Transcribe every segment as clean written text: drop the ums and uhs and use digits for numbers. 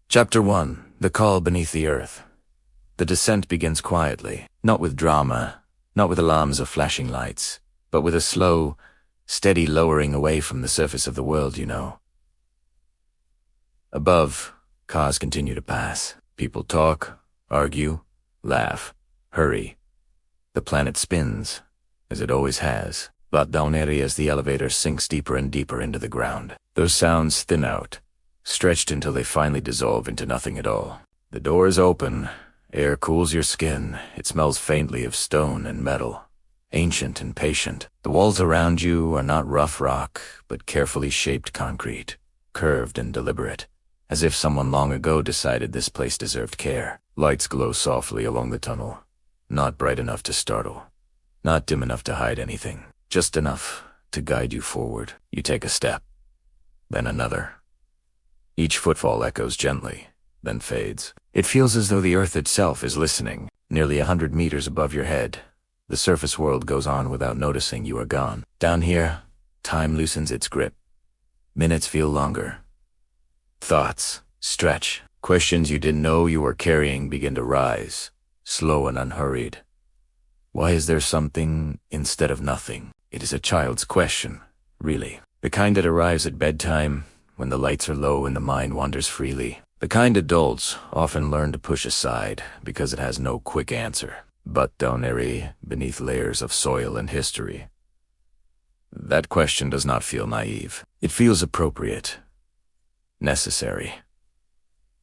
Chapter 1. The Call Beneath the Earth. The descent begins quietly, not with drama, not with alarms of flashing lights, but with a slow, steady lowering away from the surface of the world you know. Above, cars continue to pass. People talk, argue, laugh, hurry. The planet spins, as it always has, but down areas the elevator sinks deeper and deeper into the ground. Those sounds thin out, stretched until they finally dissolve into nothing at all. The door is open, air cools your skin, it smells faintly of stone and metal, ancient and patient. The walls around you are not rough rock, but carefully shaped concrete, curved and deliberate, as if someone long ago decided this place deserved care. Lights glow softly along the tunnel, not bright enough to startle, not dim enough to hide anything, just enough to guide you forward. You take a step, then another. Each footfall echoes gently, then fades. It feels as though the earth itself is listening, nearly 100 meters above your head. The surface world goes on without noticing you are gone. Down here, time loosens its grip. Minutes feel longer. Thoughts stretch. Questions you didn't know you were carrying begin to rise, slow and unhurried. Why is there something instead of nothing? It is a child's question, really. The kind that arrives at bedtime, when the lights are low and the mind wanders freely. The kind adults often learn to push aside because it has no quick answer, but down there beneath layers of soil and history. That question does not feel naive. It feels appropriate, necessary.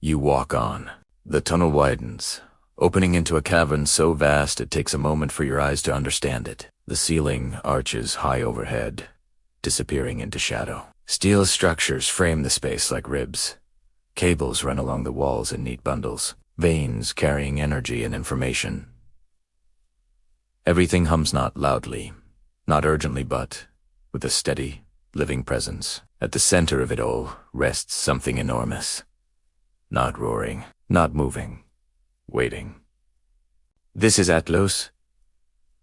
You walk on. The tunnel widens, opening into a cavern so vast it takes a moment for your eyes to understand it. The ceiling arches high overhead, disappearing into shadow. Steel structures frame the space like ribs. Cables run along the walls in neat bundles, veins carrying energy and information. Everything hums not loudly, not urgently, but with a steady, living presence. At the center of it all rests something enormous. Not roaring, not moving, waiting. This is Atlos.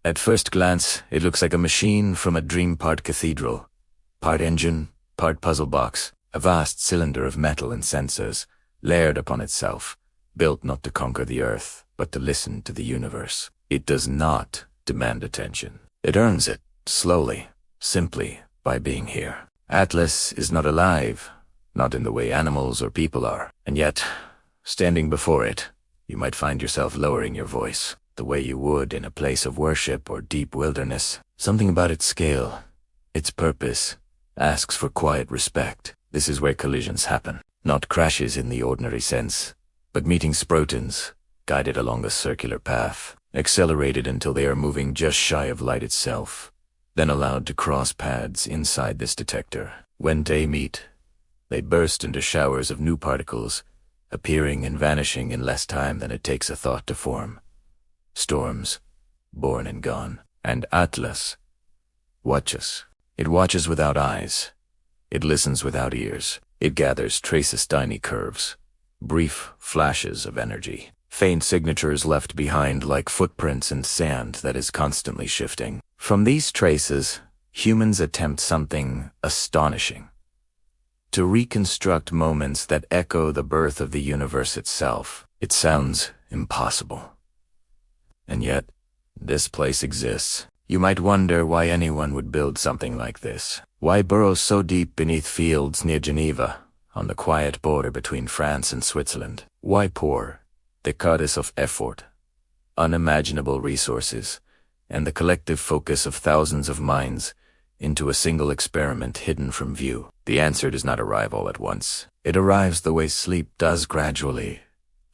At first glance, it looks like a machine from a dream-part cathedral. Part engine, part puzzle box, a vast cylinder of metal and sensors, layered upon itself, built not to conquer the earth, but to listen to the universe. It does not demand attention. It earns it, slowly, simply, by being here. Atlas is not alive, not in the way animals or people are, and yet, standing before it, you might find yourself lowering your voice, the way you would in a place of worship or deep wilderness. Something about its scale, its purpose, asks for quiet respect. This is where collisions happen, not crashes in the ordinary sense, but meeting protons, guided along a circular path, accelerated until they are moving just shy of light itself, then allowed to cross paths inside this detector. When they meet, they burst into showers of new particles, appearing and vanishing in less time than it takes a thought to form. Storms, born and gone. And Atlas watches. It watches without eyes. It listens without ears. It gathers, traces tiny curves, brief flashes of energy, faint signatures left behind like footprints in sand that is constantly shifting. From these traces, humans attempt something astonishing. To reconstruct moments that echo the birth of the universe itself. It sounds impossible. And yet, this place exists. You might wonder why anyone would build something like this. Why burrow so deep beneath fields near Geneva, on the quiet border between France and Switzerland? Why pour the goddess of effort, unimaginable resources, and the collective focus of thousands of minds into a single experiment hidden from view? The answer does not arrive all at once. It arrives the way sleep does, gradually,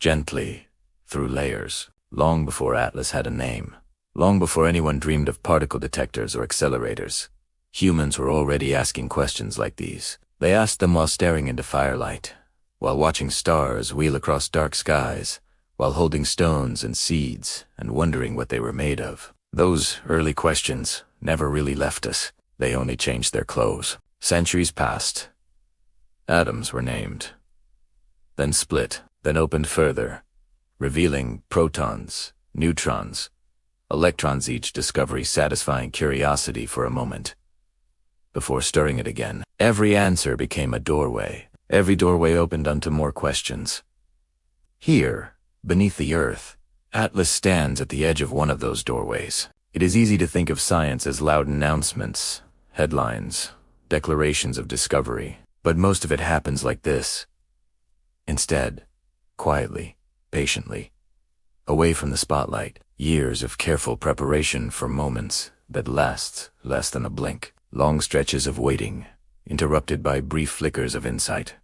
gently, through layers. Long before Atlas had a name, long before anyone dreamed of particle detectors or accelerators, humans were already asking questions like these. They asked them while staring into firelight, while watching stars wheel across dark skies, while holding stones and seeds and wondering what they were made of. Those early questions never really left us. They only changed their clothes. Centuries passed. Atoms were named, then split, then opened further, revealing protons, neutrons, electrons, each discovery satisfying curiosity for a moment, before stirring it again. Every answer became a doorway. Every doorway opened onto more questions, Here, beneath the Earth, Atlas stands at the edge of one of those doorways. It is easy to think of science as loud announcements, headlines, declarations of discovery, but most of it happens like this. Instead, quietly, patiently, away from the spotlight, years of careful preparation for moments that last less than a blink, long stretches of waiting, interrupted by brief flickers of insight.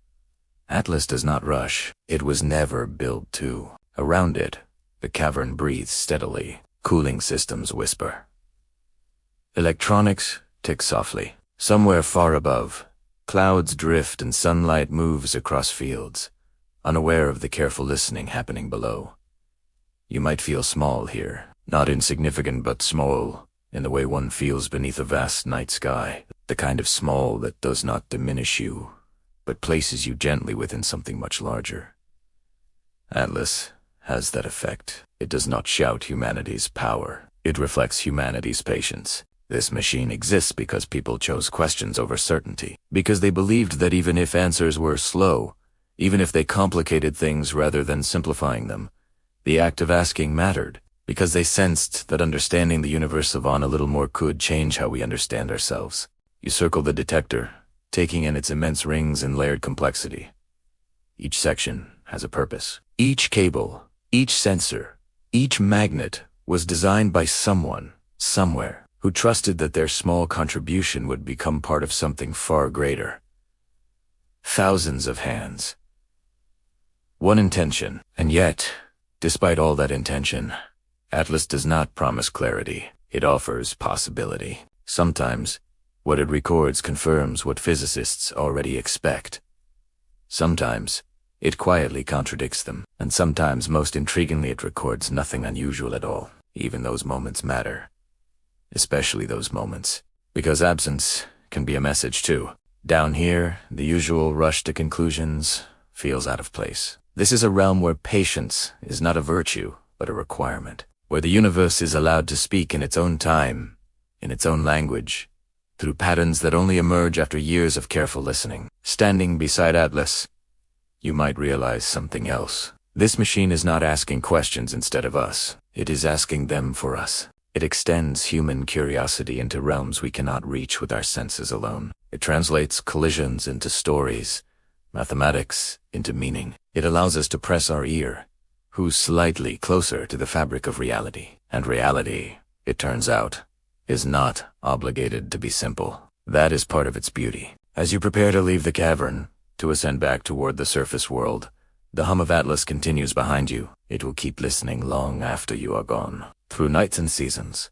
Atlas does not rush. It was never built to. Around it, the cavern breathes steadily. Cooling systems whisper. Electronics tick softly. Somewhere far above, clouds drift and sunlight moves across fields, unaware of the careful listening happening below. You might feel small here, not insignificant but small, in the way one feels beneath a vast night sky, the kind of small that does not diminish you, but places you gently within something much larger. Atlas has that effect. It does not shout humanity's power. It reflects humanity's patience. This machine exists because people chose questions over certainty, because they believed that even if answers were slow, even if they complicated things rather than simplifying them, the act of asking mattered, because they sensed that understanding the universe on a little more could change how we understand ourselves. You circle the detector, taking in its immense rings and layered complexity. Each section has a purpose. Each cable, each sensor, each magnet was designed by someone, somewhere, who trusted that their small contribution would become part of something far greater. Thousands of hands. One intention. And yet, despite all that intention, Atlas does not promise clarity. It offers possibility. Sometimes, what it records confirms what physicists already expect. Sometimes, it quietly contradicts them, and sometimes, most intriguingly, it records nothing unusual at all. Even those moments matter. Especially those moments. Because absence can be a message too. Down here, the usual rush to conclusions feels out of place. This is a realm where patience is not a virtue, but a requirement. Where the universe is allowed to speak in its own time, in its own language, through patterns that only emerge after years of careful listening. Standing beside Atlas, you might realize something else. This machine is not asking questions instead of us. It is asking them for us. It extends human curiosity into realms we cannot reach with our senses alone. It translates collisions into stories, mathematics into meaning. It allows us to press our ear, who's slightly closer to the fabric of reality. And reality, it turns out, is not obligated to be simple. That is part of its beauty. As you prepare to leave the cavern, to ascend back toward the surface world, the hum of Atlas continues behind you. It will keep listening long after you are gone. Through nights and seasons,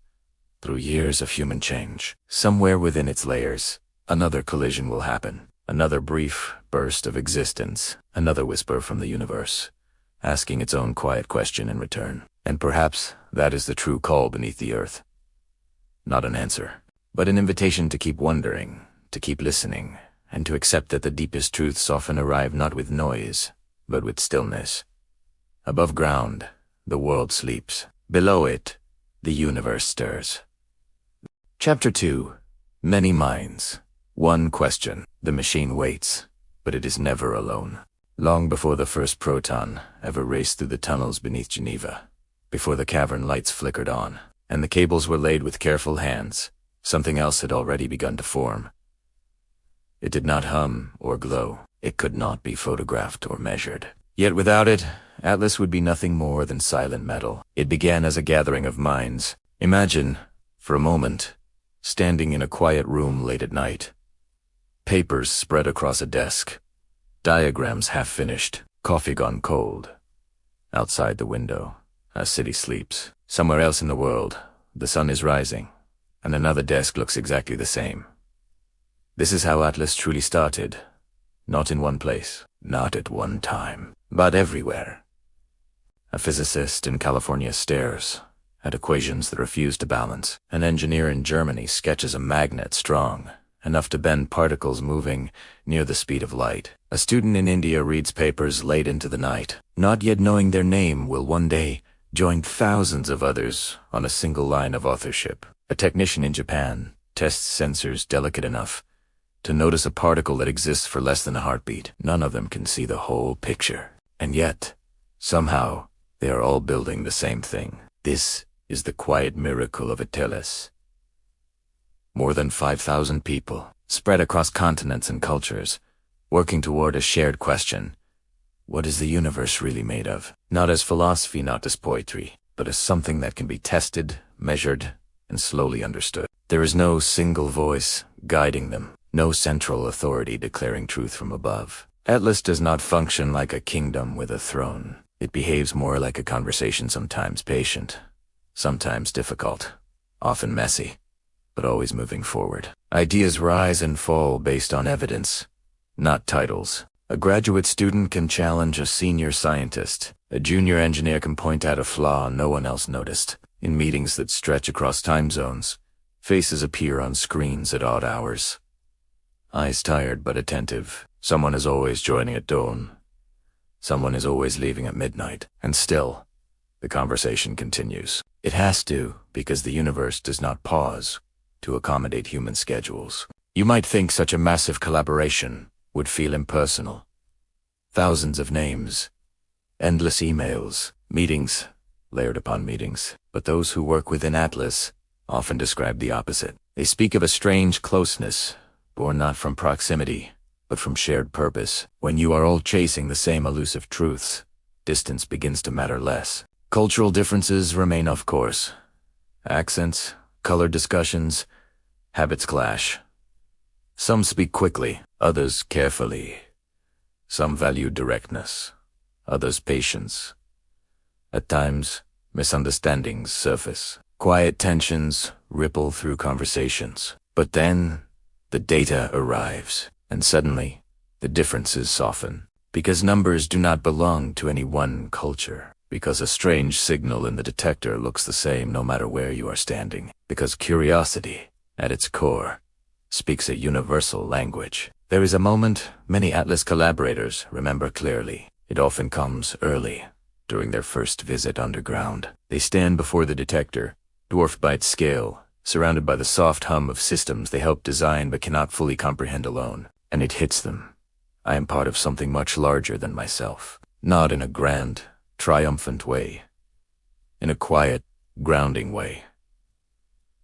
through years of human change, somewhere within its layers, another collision will happen. Another brief burst of existence, another whisper from the universe, asking its own quiet question in return. And perhaps that is the true call beneath the earth. Not an answer, but an invitation to keep wondering, to keep listening, and to accept that the deepest truths often arrive not with noise, but with stillness. Above ground, the world sleeps. Below it, the universe stirs. Chapter 2. Many Minds. One question. The machine waits, but it is never alone. Long before the first proton ever raced through the tunnels beneath Geneva, before the cavern lights flickered on, and the cables were laid with careful hands, something else had already begun to form. It did not hum or glow. It could not be photographed or measured. Yet without it, Atlas would be nothing more than silent metal. It began as a gathering of minds. Imagine, for a moment, standing in a quiet room late at night. Papers spread across a desk. Diagrams half finished. Coffee gone cold. Outside the window, a city sleeps. Somewhere else in the world, the sun is rising, and another desk looks exactly the same. This is how Atlas truly started. Not in one place, not at one time, but everywhere. A physicist in California stares at equations that refuse to balance. An engineer in Germany sketches a magnet strong, enough to bend particles moving near the speed of light. A student in India reads papers late into the night, not yet knowing their name will one day join thousands of others on a single line of authorship. A technician in Japan tests sensors delicate enough to notice a particle that exists for less than a heartbeat. None of them can see the whole picture. And yet, Somehow, they are all building the same thing. This is the quiet miracle of Atlas. More than 5,000 people, spread across continents and cultures, working toward a shared question. What is the universe really made of? Not as philosophy, not as poetry, but as something that can be tested, measured, and slowly understood. There is no single voice guiding them, no central authority declaring truth from above. Atlas does not function like a kingdom with a throne. It behaves more like a conversation, sometimes patient, sometimes difficult, often messy, but always moving forward. Ideas rise and fall based on evidence, not titles. A graduate student can challenge a senior scientist. A junior engineer can point out a flaw no one else noticed. In meetings that stretch across time zones, faces appear on screens at odd hours. Eyes tired but attentive. Someone is always joining at dawn. Someone is always leaving at midnight. And still, the conversation continues. It has to, because the universe does not pause to accommodate human schedules. You might think such a massive collaboration would feel impersonal. Thousands of names, endless emails, meetings, layered upon meetings. But those who work within Atlas often describe the opposite. They speak of a strange closeness, born not from proximity, but from shared purpose. When you are all chasing the same elusive truths, distance begins to matter less. Cultural differences remain, of course. Accents, color discussions, habits clash. Some speak quickly, others carefully. Some value directness, others patience. At times, misunderstandings surface. Quiet tensions ripple through conversations. But then, the data arrives, and suddenly, the differences soften. Because numbers do not belong to any one culture. Because a strange signal in the detector looks the same no matter where you are standing. Because curiosity, at its core, speaks a universal language. There is a moment many Atlas collaborators remember clearly. It often comes early, during their first visit underground. They stand before the detector, dwarfed by its scale, surrounded by the soft hum of systems they helped design but cannot fully comprehend alone. And it hits them. I am part of something much larger than myself. Not in a grand, triumphant way. In a quiet, grounding way.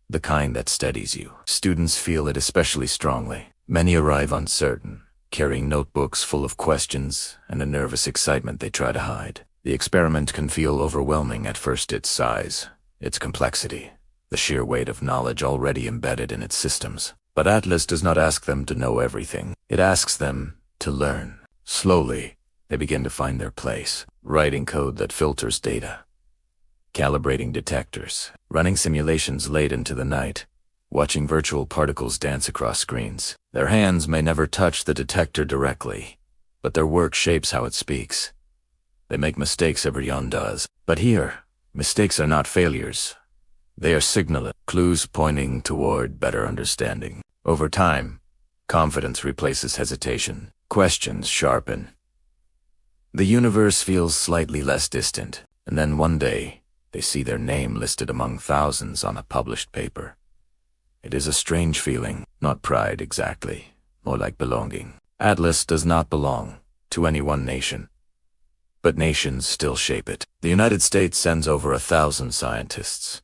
The kind that steadies you. Students feel it especially strongly. Many arrive uncertain, carrying notebooks full of questions and a nervous excitement they try to hide. The experiment can feel overwhelming at first, its size, its complexity, the sheer weight of knowledge already embedded in its systems. But Atlas does not ask them to know everything. It asks them to learn. Slowly, they begin to find their place, writing code that filters data, calibrating detectors, running simulations late into the night, watching virtual particles dance across screens. Their hands may never touch the detector directly, but their work shapes how it speaks. They make mistakes everyone does. But here, mistakes are not failures. They are signal clues pointing toward better understanding. Over time, confidence replaces hesitation. Questions sharpen. The universe feels slightly less distant, and then one day, they see their name listed among thousands on a published paper. It is a strange feeling, not pride exactly, more like belonging. Atlas does not belong to any one nation, but nations still shape it. The United States sends over 1,000 scientists.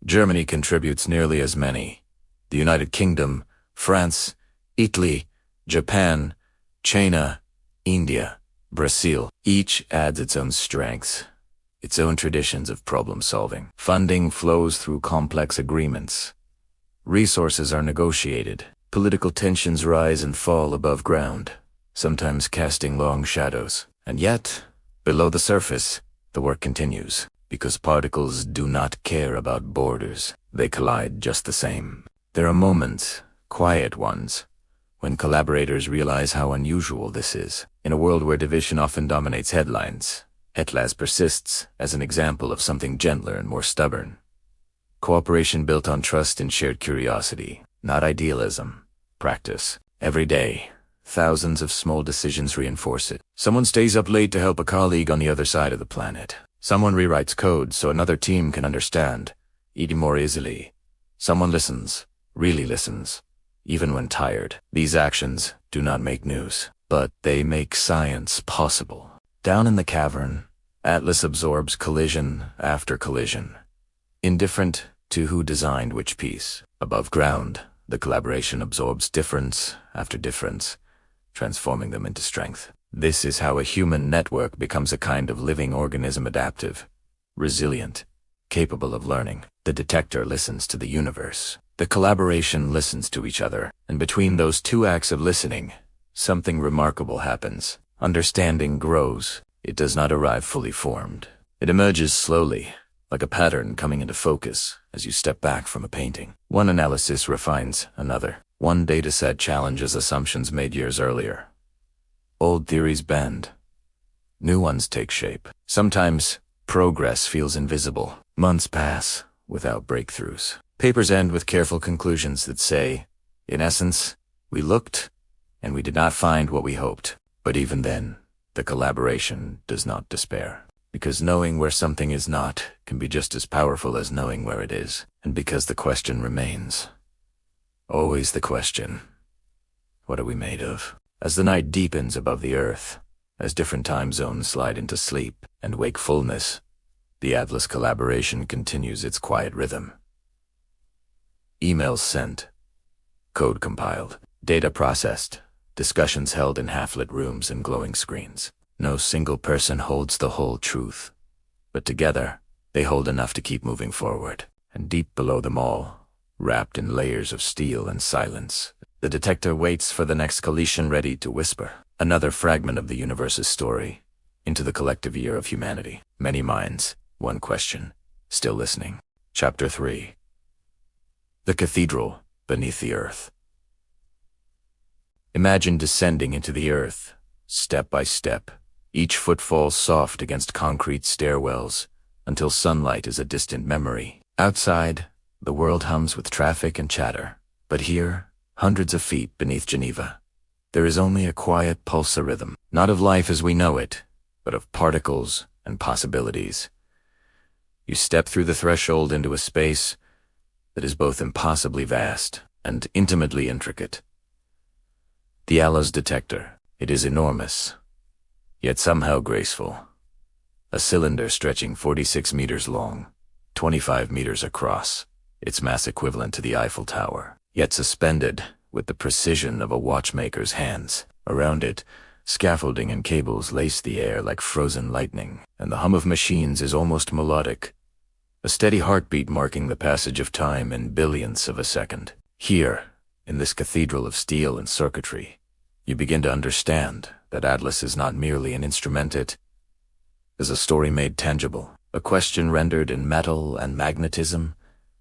Germany contributes nearly as many. The United Kingdom, France, Italy, Japan, China, India, Brazil, each adds its own strengths, its own traditions of problem solving. Funding flows through complex agreements. Resources are negotiated. Political tensions rise and fall above ground, sometimes casting long shadows. And yet, below the surface, the work continues, because particles do not care about borders. They collide just the same. There are moments, quiet ones, when collaborators realize how unusual this is. In a world where division often dominates headlines, Atlas persists as an example of something gentler and more stubborn. Cooperation built on trust and shared curiosity, not idealism. Practice. Every day, thousands of small decisions reinforce it. Someone stays up late to help a colleague on the other side of the planet. Someone rewrites code so another team can understand, eating more easily. Someone listens, really listens, even when tired. These actions do not make news, but they make science possible. Down in the cavern, Atlas absorbs collision after collision, indifferent to who designed which piece. Above ground, the collaboration absorbs difference after difference, transforming them into strength. This is how a human network becomes a kind of living organism, adaptive, resilient, capable of learning. The detector listens to the universe. The collaboration listens to each other, and between those two acts of listening, something remarkable happens. Understanding grows. It does not arrive fully formed. It emerges slowly, like a pattern coming into focus as you step back from a painting. One analysis refines another. One dataset challenges assumptions made years earlier. Old theories bend. New ones take shape. Sometimes progress feels invisible. Months pass without breakthroughs. Papers end with careful conclusions that say, in essence, we looked and we did not find what we hoped. But even then, the collaboration does not despair. Because knowing where something is not can be just as powerful as knowing where it is. And because the question remains. Always the question. What are we made of? As the night deepens above the earth, as different time zones slide into sleep and wakefulness, the Atlas collaboration continues its quiet rhythm. Emails sent, code compiled, data processed, discussions held in half-lit rooms and glowing screens. No single person holds the whole truth, but together they hold enough to keep moving forward. And deep below them all, wrapped in layers of steel and silence, the detector waits for the next collision, ready to whisper another fragment of the universe's story into the collective ear of humanity. Many minds, one question, still listening. Chapter 3. The Cathedral Beneath the Earth. Imagine descending into the earth, step by step, each footfall soft against concrete stairwells, until sunlight is a distant memory. Outside, the world hums with traffic and chatter. But here, hundreds of feet beneath Geneva, there is only a quiet pulsarhythm, not of life as we know it, but of particles and possibilities. You step through the threshold into a space that is both impossibly vast and intimately intricate. The Atlas detector. It is enormous, yet somehow graceful. A cylinder stretching 46 meters long, 25 meters across, its mass equivalent to the Eiffel Tower, yet suspended with the precision of a watchmaker's hands. Around it, scaffolding and cables lace the air like frozen lightning, and the hum of machines is almost melodic, a steady heartbeat marking the passage of time in billionths of a second. Here, in this cathedral of steel and circuitry, you begin to understand that Atlas is not merely an instrument. It is a story made tangible, a question rendered in metal and magnetism,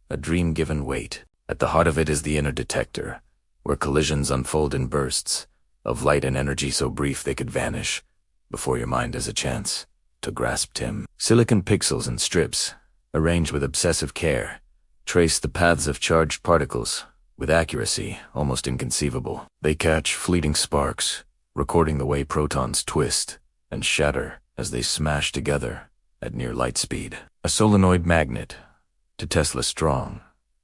a dream given weight. At the heart of it is the inner detector, where collisions unfold in bursts of light and energy so brief they could vanish before your mind has a chance to grasp them. Silicon pixels and strips, arranged with obsessive care, trace the paths of charged particles with accuracy almost inconceivable. They catch fleeting sparks, recording the way protons twist and shatter as they smash together at near light speed. A solenoid magnet, to Tesla strong,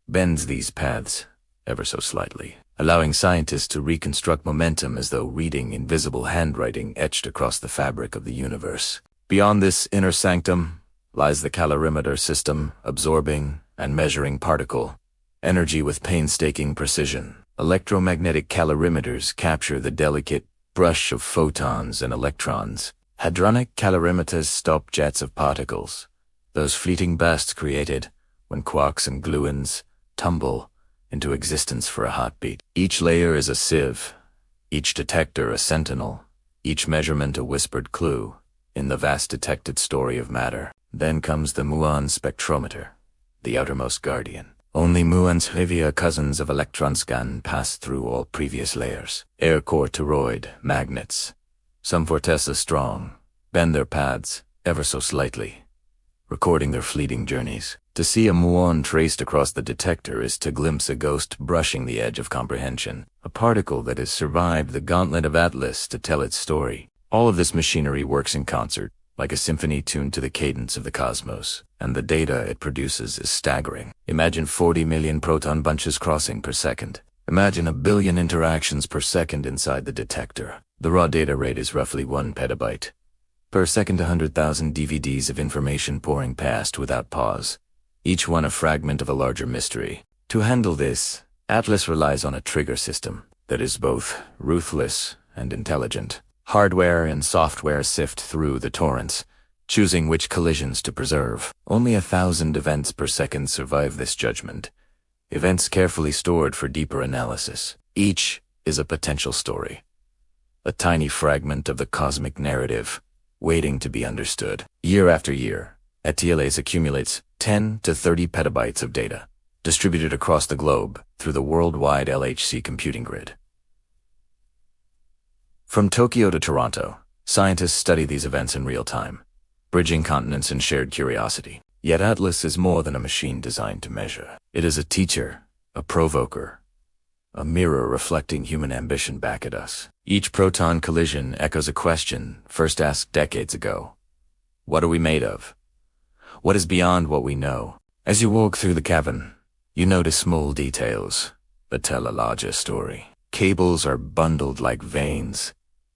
bends these paths ever so slightly, allowing scientists to reconstruct momentum as though reading invisible handwriting etched across the fabric of the universe. Beyond this inner sanctum lies the calorimeter system, absorbing and measuring particle energy with painstaking precision. Electromagnetic calorimeters capture the delicate brush of photons and electrons. Hadronic calorimeters stop jets of particles, those fleeting bursts created when quarks and gluons tumble into existence for a heartbeat. Each layer is a sieve, each detector a sentinel, each measurement a whispered clue in the vast detected story of matter. Then comes the muon spectrometer, the outermost guardian. Only muons, heavier cousins of electrons, can pass through all previous layers. Air core toroid magnets, some for Tesla strong, bend their paths ever so slightly, recording their fleeting journeys. To see a muon traced across the detector is to glimpse a ghost brushing the edge of comprehension, a particle that has survived the gauntlet of Atlas to tell its story. All of this machinery works in concert, like a symphony tuned to the cadence of the cosmos, and the data it produces is staggering. Imagine 40 million proton bunches crossing per second. Imagine a billion interactions per second inside the detector. The raw data rate is roughly 1 petabyte, Per second, 100,000 DVDs of information pouring past without pause, each one a fragment of a larger mystery. To handle this, Atlas relies on a trigger system that is both ruthless and intelligent. Hardware and software sift through the torrents, choosing which collisions to preserve. Only 1,000 events per second survive this judgment, events carefully stored for deeper analysis. Each is a potential story, a tiny fragment of the cosmic narrative, waiting to be understood. Year after year, ATLAS accumulates 10 to 30 petabytes of data, distributed across the globe through the worldwide LHC computing grid. From Tokyo to Toronto, scientists study these events in real time, bridging continents and shared curiosity. Yet Atlas is more than a machine designed to measure. It is a teacher, a provoker, a mirror reflecting human ambition back at us. Each proton collision echoes a question first asked decades ago. What are we made of? What is beyond what we know? As you walk through the cavern, you notice small details that tell a larger story. Cables are bundled like veins,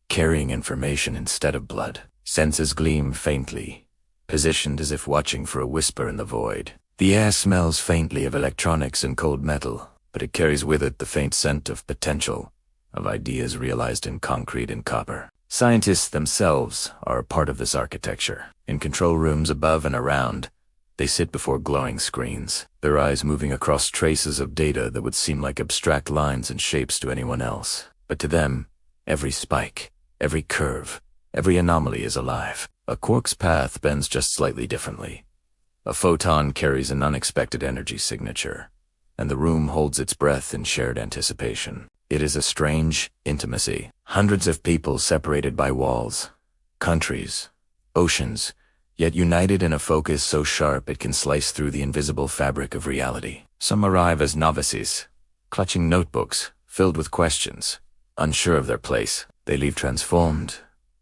carrying information instead of blood. Senses gleam faintly, positioned as if watching for a whisper in the void. The air smells faintly of electronics and cold metal, but it carries with it the faint scent of potential, of ideas realized in concrete and copper. Scientists themselves are a part of this architecture. In control rooms above and around, they sit before glowing screens, their eyes moving across traces of data that would seem like abstract lines and shapes to anyone else. But to them, every spike, every curve, every anomaly is alive. A quark's path bends just slightly differently. A photon carries an unexpected energy signature, and the room holds its breath in shared anticipation. It is a strange intimacy. Hundreds of people separated by walls, countries, oceans, yet united in a focus so sharp it can slice through the invisible fabric of reality. Some arrive as novices, clutching notebooks filled with questions, unsure of their place. They leave transformed,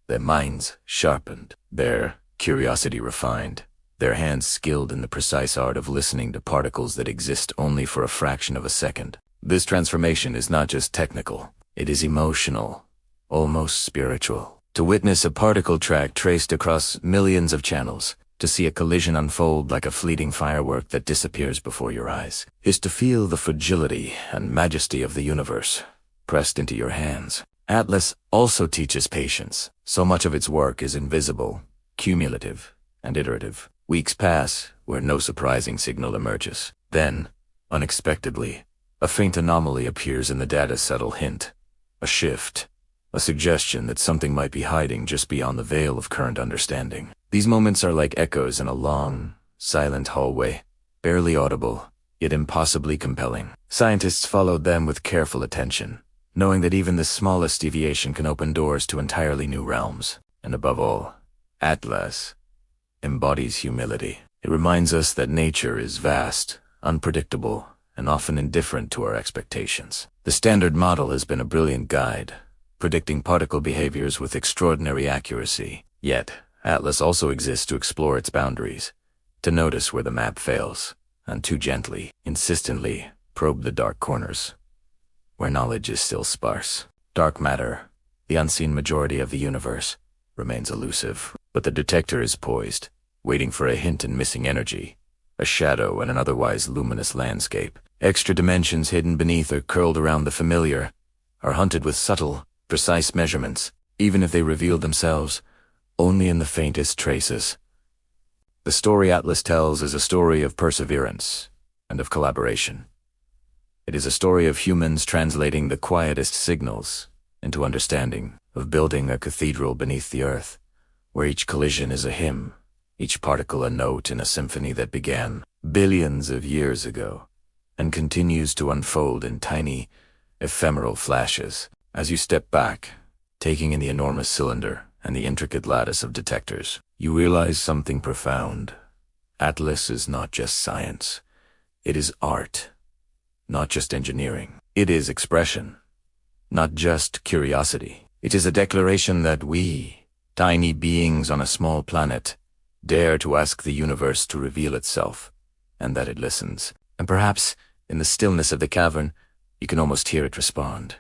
their minds sharpened, their curiosity refined, their hands skilled in the precise art of listening to particles that exist only for a fraction of a second. This transformation is not just technical, it is emotional, almost spiritual. To witness a particle track traced across millions of channels, to see a collision unfold like a fleeting firework that disappears before your eyes, is to feel the fragility and majesty of the universe pressed into your hands. Atlas also teaches patience. So much of its work is invisible, cumulative, and iterative. Weeks pass where no surprising signal emerges. Then, unexpectedly, a faint anomaly appears in the data, subtle hint, a shift, a suggestion that something might be hiding just beyond the veil of current understanding. These moments are like echoes in a long, silent hallway, barely audible, yet impossibly compelling. Scientists followed them with careful attention, knowing that even the smallest deviation can open doors to entirely new realms. And above all, Atlas embodies humility. It reminds us that nature is vast, unpredictable, and often indifferent to our expectations. The Standard Model has been a brilliant guide, predicting particle behaviors with extraordinary accuracy. Yet, Atlas also exists to explore its boundaries, to notice where the map fails, and to gently, insistently probe the dark corners, where knowledge is still sparse. Dark matter, the unseen majority of the universe, remains elusive, but the detector is poised, waiting for a hint in missing energy, a shadow in an otherwise luminous landscape. Extra dimensions hidden beneath or curled around the familiar are hunted with subtle, precise measurements, even if they reveal themselves only in the faintest traces. The story Atlas tells is a story of perseverance and of collaboration. It is a story of humans translating the quietest signals into understanding, of building a cathedral beneath the earth, where each collision is a hymn, each particle a note in a symphony that began billions of years ago and continues to unfold in tiny, ephemeral flashes. As you step back, taking in the enormous cylinder and the intricate lattice of detectors, you realize something profound. Atlas is not just science. It is art, not just engineering. It is expression, not just curiosity. It is a declaration that we, tiny beings on a small planet, dare to ask the universe to reveal itself, and that it listens. And perhaps, in the stillness of the cavern, you can almost hear it respond.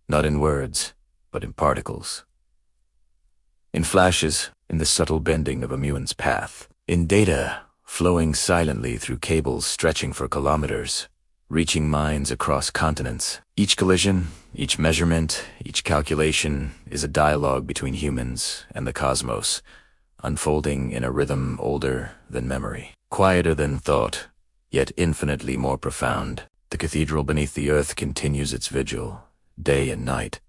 Not in words, but in particles. In flashes, in the subtle bending of a muon's path, in data flowing silently through cables stretching for kilometers, reaching minds across continents. Each collision, each measurement, each calculation is a dialogue between humans and the cosmos, unfolding in a rhythm older than memory, quieter than thought, yet infinitely more profound. The cathedral beneath the earth continues its vigil, day and night,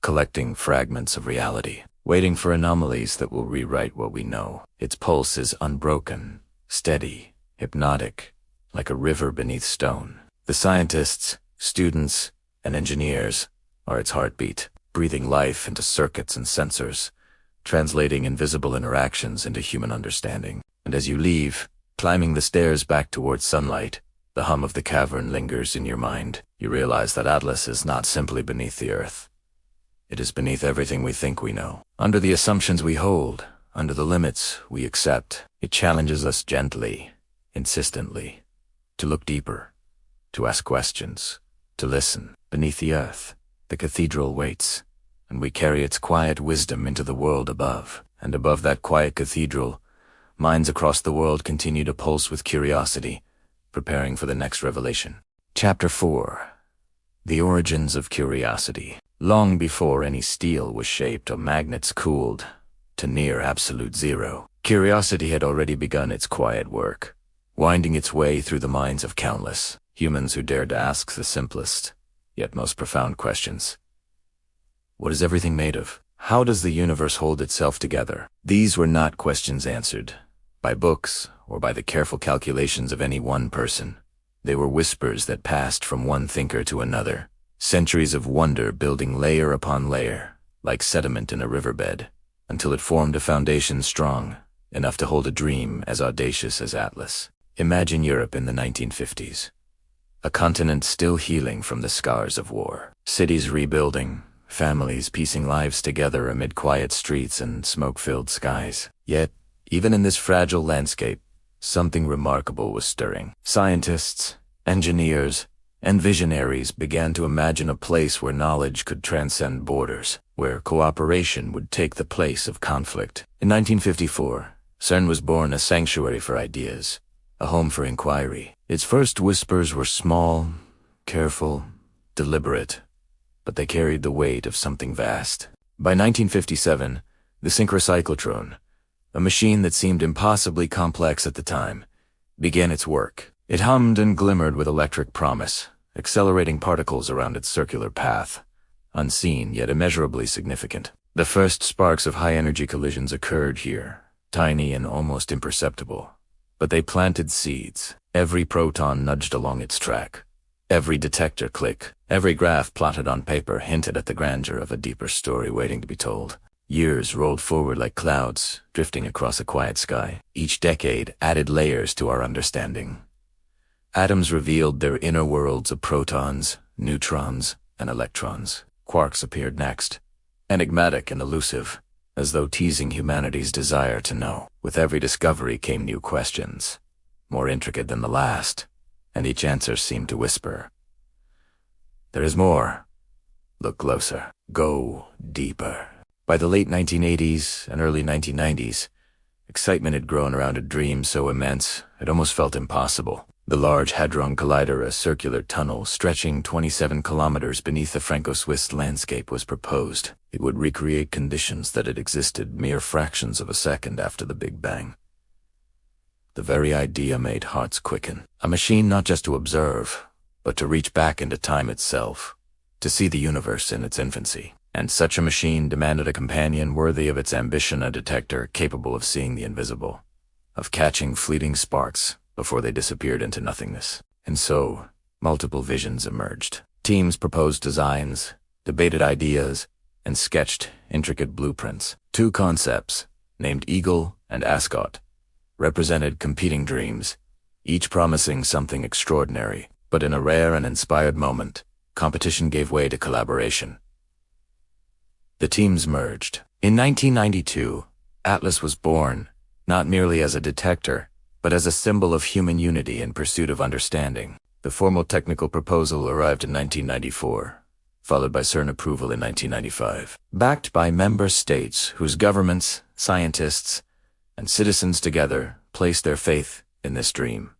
collecting fragments of reality, waiting for anomalies that will rewrite what we know. Its pulse is unbroken, steady, hypnotic, like a river beneath stone. The scientists, students, and engineers are its heartbeat, breathing life into circuits and sensors, translating invisible interactions into human understanding. And as you leave, climbing the stairs back towards sunlight, the hum of the cavern lingers in your mind. You realize that Atlas is not simply beneath the earth. It is beneath everything we think we know, under the assumptions we hold, under the limits we accept. It challenges us gently, insistently, to look deeper, to ask questions, to listen. Beneath the earth, the cathedral waits, and we carry its quiet wisdom into the world above. And above that quiet cathedral, minds across the world continue to pulse with curiosity, preparing for the next revelation. Chapter 4. The Origins of Curiosity. Long before any steel was shaped or magnets cooled to near absolute zero, curiosity had already begun its quiet work, winding its way through the minds of countless humans who dared to ask the simplest, yet most profound questions. What is everything made of? How does the universe hold itself together? These were not questions answered by books or by the careful calculations of any one person. They were whispers that passed from one thinker to another, centuries of wonder building layer upon layer, like sediment in a riverbed, until it formed a foundation strong enough to hold a dream as audacious as Atlas. Imagine Europe in the 1950s. A continent still healing from the scars of war. Cities rebuilding, families piecing lives together amid quiet streets and smoke-filled skies. Yet, even in this fragile landscape, something remarkable was stirring. Scientists, engineers, and visionaries began to imagine a place where knowledge could transcend borders, where cooperation would take the place of conflict. In 1954, CERN was born, a sanctuary for ideas, a home for inquiry. Its first whispers were small, careful, deliberate, but they carried the weight of something vast. By 1957, the synchrocyclotron, a machine that seemed impossibly complex at the time, began its work. It hummed and glimmered with electric promise, accelerating particles around its circular path, unseen yet immeasurably significant. The first sparks of high-energy collisions occurred here, tiny and almost imperceptible, but they planted seeds. Every proton nudged along its track. Every detector click, every graph plotted on paper hinted at the grandeur of a deeper story waiting to be told. Years rolled forward like clouds, drifting across a quiet sky. Each decade added layers to our understanding. Atoms revealed their inner worlds of protons, neutrons, and electrons. Quarks appeared next, enigmatic and elusive, as though teasing humanity's desire to know. With every discovery came new questions, more intricate than the last, and each answer seemed to whisper, "There is more. Look closer. Go deeper." By the late 1980s and early 1990s, excitement had grown around a dream so immense it almost felt impossible. The Large Hadron Collider, a circular tunnel stretching 27 kilometers beneath the Franco-Swiss landscape, was proposed. It would recreate conditions that had existed mere fractions of a second after the Big Bang. The very idea made hearts quicken. A machine not just to observe, but to reach back into time itself, to see the universe in its infancy. And such a machine demanded a companion worthy of its ambition, a detector capable of seeing the invisible, of catching fleeting sparks before they disappeared into nothingness. And so, multiple visions emerged. Teams proposed designs, debated ideas, and sketched intricate blueprints. Two concepts, named Eagle and Ascot, represented competing dreams, each promising something extraordinary. But in a rare and inspired moment, competition gave way to collaboration. The teams merged. In 1992, Atlas was born, not merely as a detector, but as a symbol of human unity in pursuit of understanding. The formal technical proposal arrived in 1994, followed by CERN approval in 1995. Backed by member states whose governments, scientists, and citizens together placed their faith in this dream.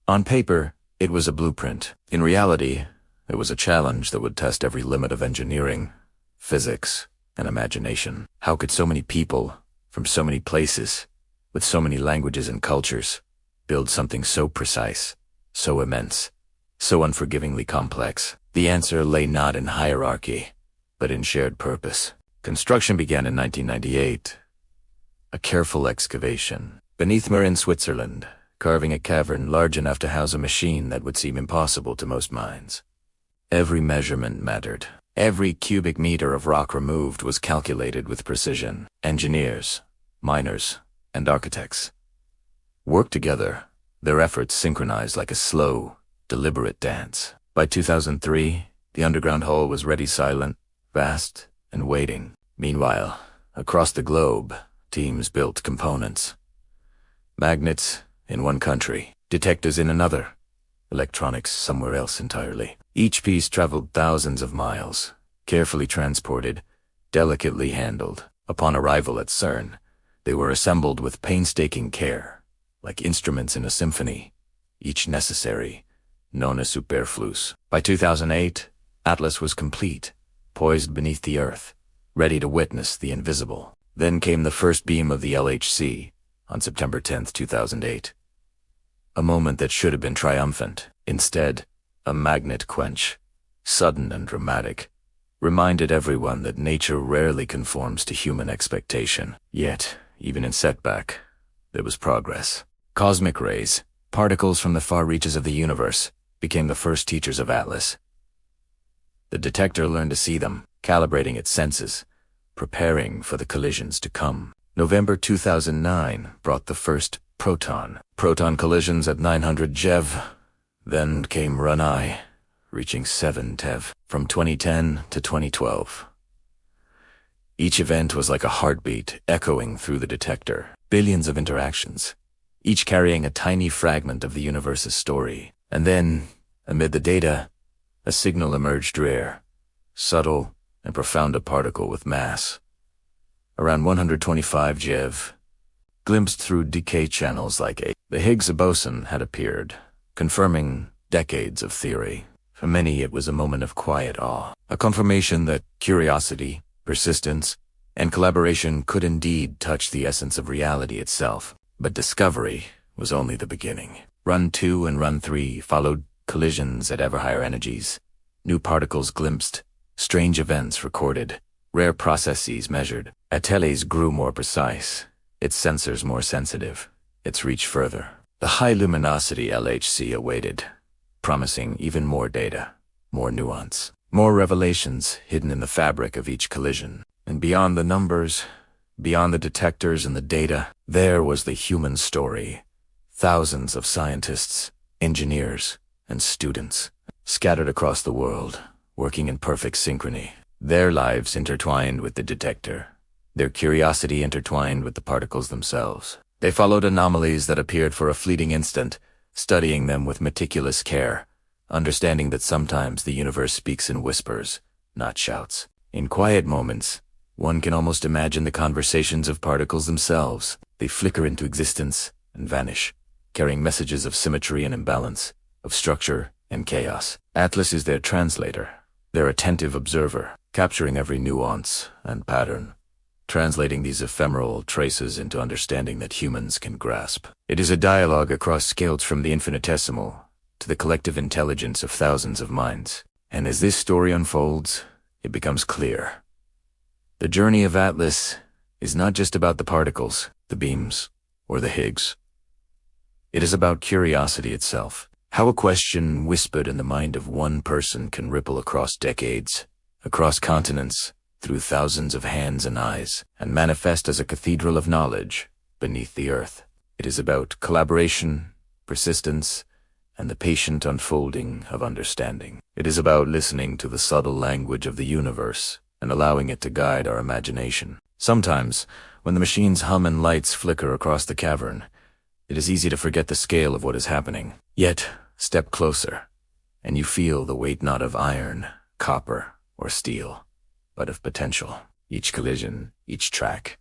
On paper, it was a blueprint. In reality, it was a challenge that would test every limit of engineering, physics, and imagination. How could so many people, from so many places, with so many languages and cultures, build something so precise, so immense, so unforgivingly complex? The answer lay not in hierarchy, but in shared purpose. Construction began in 1998. A careful excavation beneath Marin, Switzerland, carving a cavern large enough to house a machine that would seem impossible to most minds. Every measurement mattered. Every cubic meter of rock removed was calculated with precision. Engineers, miners, and architects worked together, their efforts synchronized like a slow, deliberate dance. By 2003, the underground hole was ready, silent, vast, and waiting. Meanwhile, across the globe, teams built components. Magnets in one country, detectors in another, electronics somewhere else entirely. Each piece traveled thousands of miles, carefully transported, delicately handled. Upon arrival at CERN, they were assembled with painstaking care, like instruments in a symphony, each necessary, known as superfluous. By 2008, Atlas was complete, poised beneath the Earth, ready to witness the invisible. Then came the first beam of the LHC on September 10, 2008. A moment that should have been triumphant. Instead, a magnet quench, sudden and dramatic, reminded everyone that nature rarely conforms to human expectation. Yet, even in setback, there was progress. Cosmic rays, particles from the far reaches of the universe, became the first teachers of Atlas. The detector learned to see them, calibrating its senses, preparing for the collisions to come. November 2009 brought the first proton collisions at 900 GeV. Then came Run-I, reaching 7 TeV from 2010 to 2012. Each event was like a heartbeat echoing through the detector. Billions of interactions, each carrying a tiny fragment of the universe's story. And then, amid the data, a signal emerged rare, subtle, and profound, a particle with mass around 125 GeV, glimpsed through decay channels like the Higgs boson had appeared, confirming decades of theory. For many, it was a moment of quiet awe, a confirmation that curiosity, persistence, and collaboration could indeed touch the essence of reality itself. But discovery was only the beginning. Run-2 and Run-3 followed collisions at ever higher energies. New particles glimpsed, strange events recorded, rare processes measured. Ateli's grew more precise, its sensors more sensitive, its reach further. The high-luminosity LHC awaited, promising even more data, more nuance, more revelations hidden in the fabric of each collision. And beyond the numbers, beyond the detectors and the data, there was the human story. Thousands of scientists, engineers, and students, scattered across the world, working in perfect synchrony. Their lives intertwined with the detector, their curiosity intertwined with the particles themselves. They followed anomalies that appeared for a fleeting instant, studying them with meticulous care, understanding that sometimes the universe speaks in whispers, not shouts. In quiet moments, one can almost imagine the conversations of particles themselves. They flicker into existence and vanish, carrying messages of symmetry and imbalance, of structure and chaos. Atlas is their translator, their attentive observer, capturing every nuance and pattern, translating these ephemeral traces into understanding that humans can grasp. It is a dialogue across scales from the infinitesimal to the collective intelligence of thousands of minds. And as this story unfolds, it becomes clear. The journey of Atlas is not just about the particles, the beams, or the Higgs. It is about curiosity itself. How a question whispered in the mind of one person can ripple across decades, across continents, through thousands of hands and eyes, and manifest as a cathedral of knowledge beneath the earth. It is about collaboration, persistence, and the patient unfolding of understanding. It is about listening to the subtle language of the universe and allowing it to guide our imagination. Sometimes, when the machines hum and lights flicker across the cavern, it is easy to forget the scale of what is happening. Yet, step closer, and you feel the weight not of iron, copper, or steel, but of potential. Each collision, each track,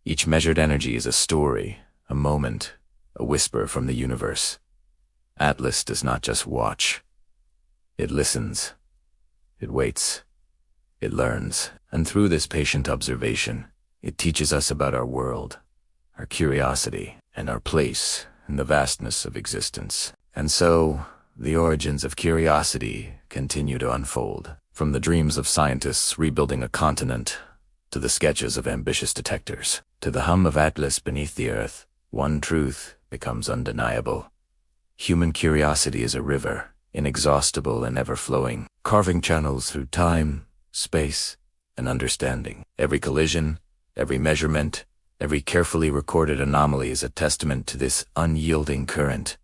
Each measured energy is a story, a moment, a whisper from the universe. Atlas does not just watch. It listens. It waits. It learns. And through this patient observation, it teaches us about our world, our curiosity, and our place in the vastness of existence. And so, the origins of curiosity continue to unfold, from the dreams of scientists rebuilding a continent, to the sketches of ambitious detectives, to the hum of Atlas beneath the earth. One truth becomes undeniable. Human curiosity is a river, inexhaustible and ever-flowing, carving channels through time, space, and understanding. Every collision, every measurement, every carefully recorded anomaly is a testament to this unyielding current,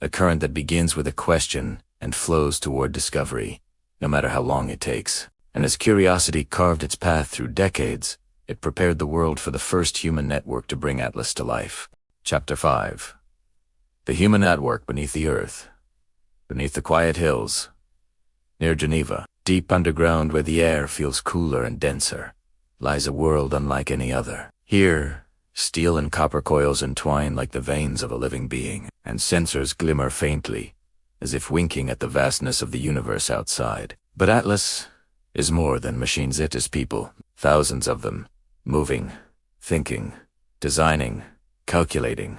a current that begins with a question and flows toward discovery, no matter how long it takes. And as curiosity carved its path through decades, it prepared the world for the first human network to bring Atlas to life. Chapter 5. The Human Network Beneath the Earth. Beneath the quiet hills, near Geneva, deep underground where the air feels cooler and denser, lies a world unlike any other. Here, steel and copper coils entwine like the veins of a living being, and sensors glimmer faintly, as if winking at the vastness of the universe outside. But Atlas is more than machines. It is people, thousands of them, moving, thinking, designing, calculating,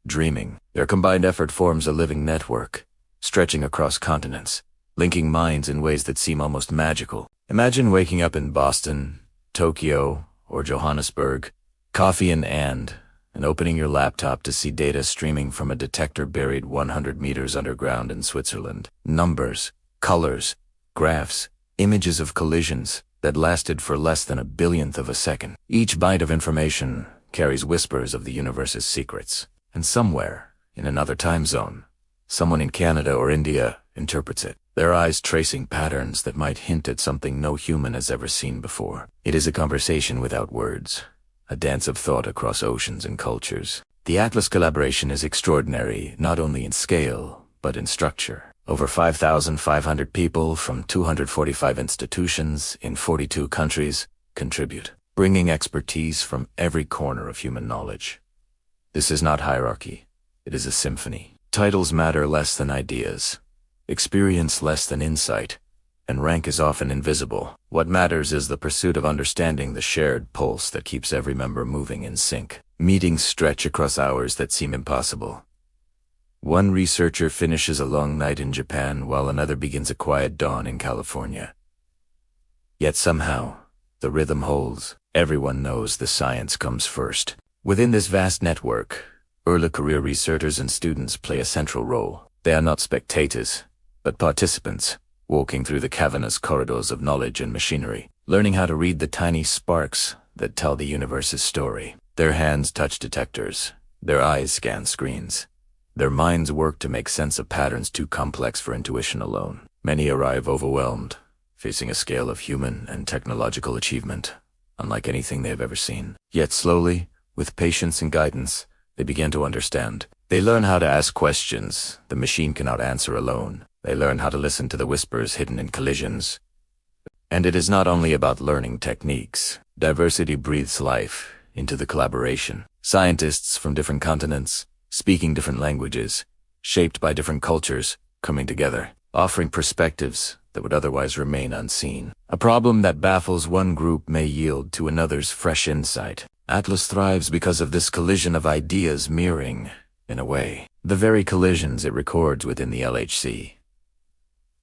dreaming. Their combined effort forms a living network, stretching across continents, linking minds in ways that seem almost magical. Imagine waking up in Boston, Tokyo, or Johannesburg, coffee in hand, and opening your laptop to see data streaming from a detector buried 100 meters underground in Switzerland. Numbers, colors, graphs, images of collisions that lasted for less than a billionth of a second. Each byte of information carries whispers of the universe's secrets. And somewhere, in another time zone, someone in Canada or India interprets it, their eyes tracing patterns that might hint at something no human has ever seen before. It is a conversation without words, a dance of thought across oceans and cultures. The Atlas collaboration is extraordinary, not only in scale, but in structure. Over 5,500 people from 245 institutions in 42 countries contribute, bringing expertise from every corner of human knowledge. This is not hierarchy. It is a symphony. Titles matter less than ideas, experience less than insight, and rank is often invisible. What matters is the pursuit of understanding, the shared pulse that keeps every member moving in sync. Meetings stretch across hours that seem impossible. One researcher finishes a long night in Japan while another begins a quiet dawn in California. Yet somehow, the rhythm holds. Everyone knows the science comes first. Within this vast network, early career researchers and students play a central role. They are not spectators, but participants, walking through the cavernous corridors of knowledge and machinery, learning how to read the tiny sparks that tell the universe's story. Their hands touch detectors, their eyes scan screens. Their minds work to make sense of patterns too complex for intuition alone. Many arrive overwhelmed, facing a scale of human and technological achievement unlike anything they have ever seen. Yet slowly, with patience and guidance, they begin to understand. They learn how to ask questions the machine cannot answer alone. They learn how to listen to the whispers hidden in collisions. And it is not only about learning techniques. Diversity breathes life into the collaboration. Scientists from different continents, speaking different languages, shaped by different cultures, coming together, offering perspectives that would otherwise remain unseen. A problem that baffles one group may yield to another's fresh insight. Atlas thrives because of this collision of ideas mirroring, in a way, the very collisions it records within the LHC.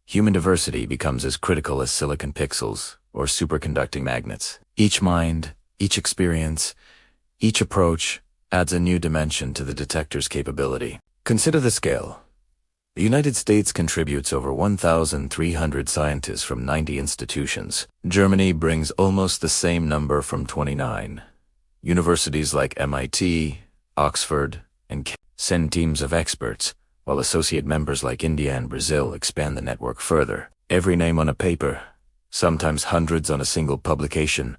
Human diversity becomes as critical as silicon pixels or superconducting magnets. Each mind, each experience, each approach adds a new dimension to the detector's capability. Consider the scale. The United States contributes over 1,300 scientists from 90 institutions. Germany brings almost the same number from 29. Universities like MIT, Oxford, and Cambridge send teams of experts, while associate members like India and Brazil expand the network further. Every name on a paper, sometimes hundreds on a single publication,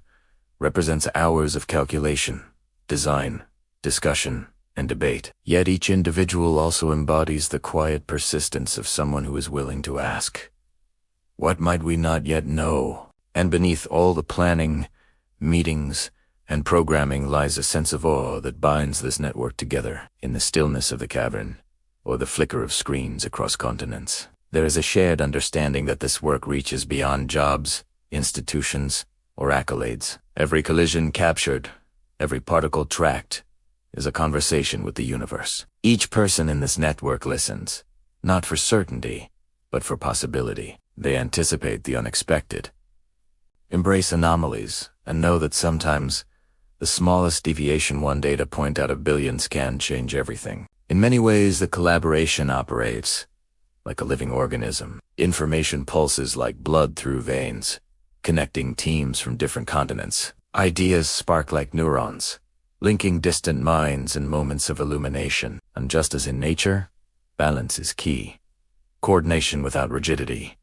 represents hours of calculation, design, discussion, and debate. Yet each individual also embodies the quiet persistence of someone who is willing to ask, "What might we not yet know?" And beneath all the planning, meetings, and programming lies a sense of awe that binds this network together in the stillness of the cavern or the flicker of screens across continents. There is a shared understanding that this work reaches beyond jobs, institutions, or accolades. Every collision captured, every particle tracked, is a conversation with the universe. Each person in this network listens, not for certainty, but for possibility. They anticipate the unexpected, embrace anomalies, and know that sometimes the smallest deviation one data point out of billions can change everything. In many ways, the collaboration operates like a living organism. Information pulses like blood through veins, connecting teams from different continents. Ideas spark like neurons, linking distant minds in moments of illumination. And just as in nature, balance is key. Coordination without rigidity,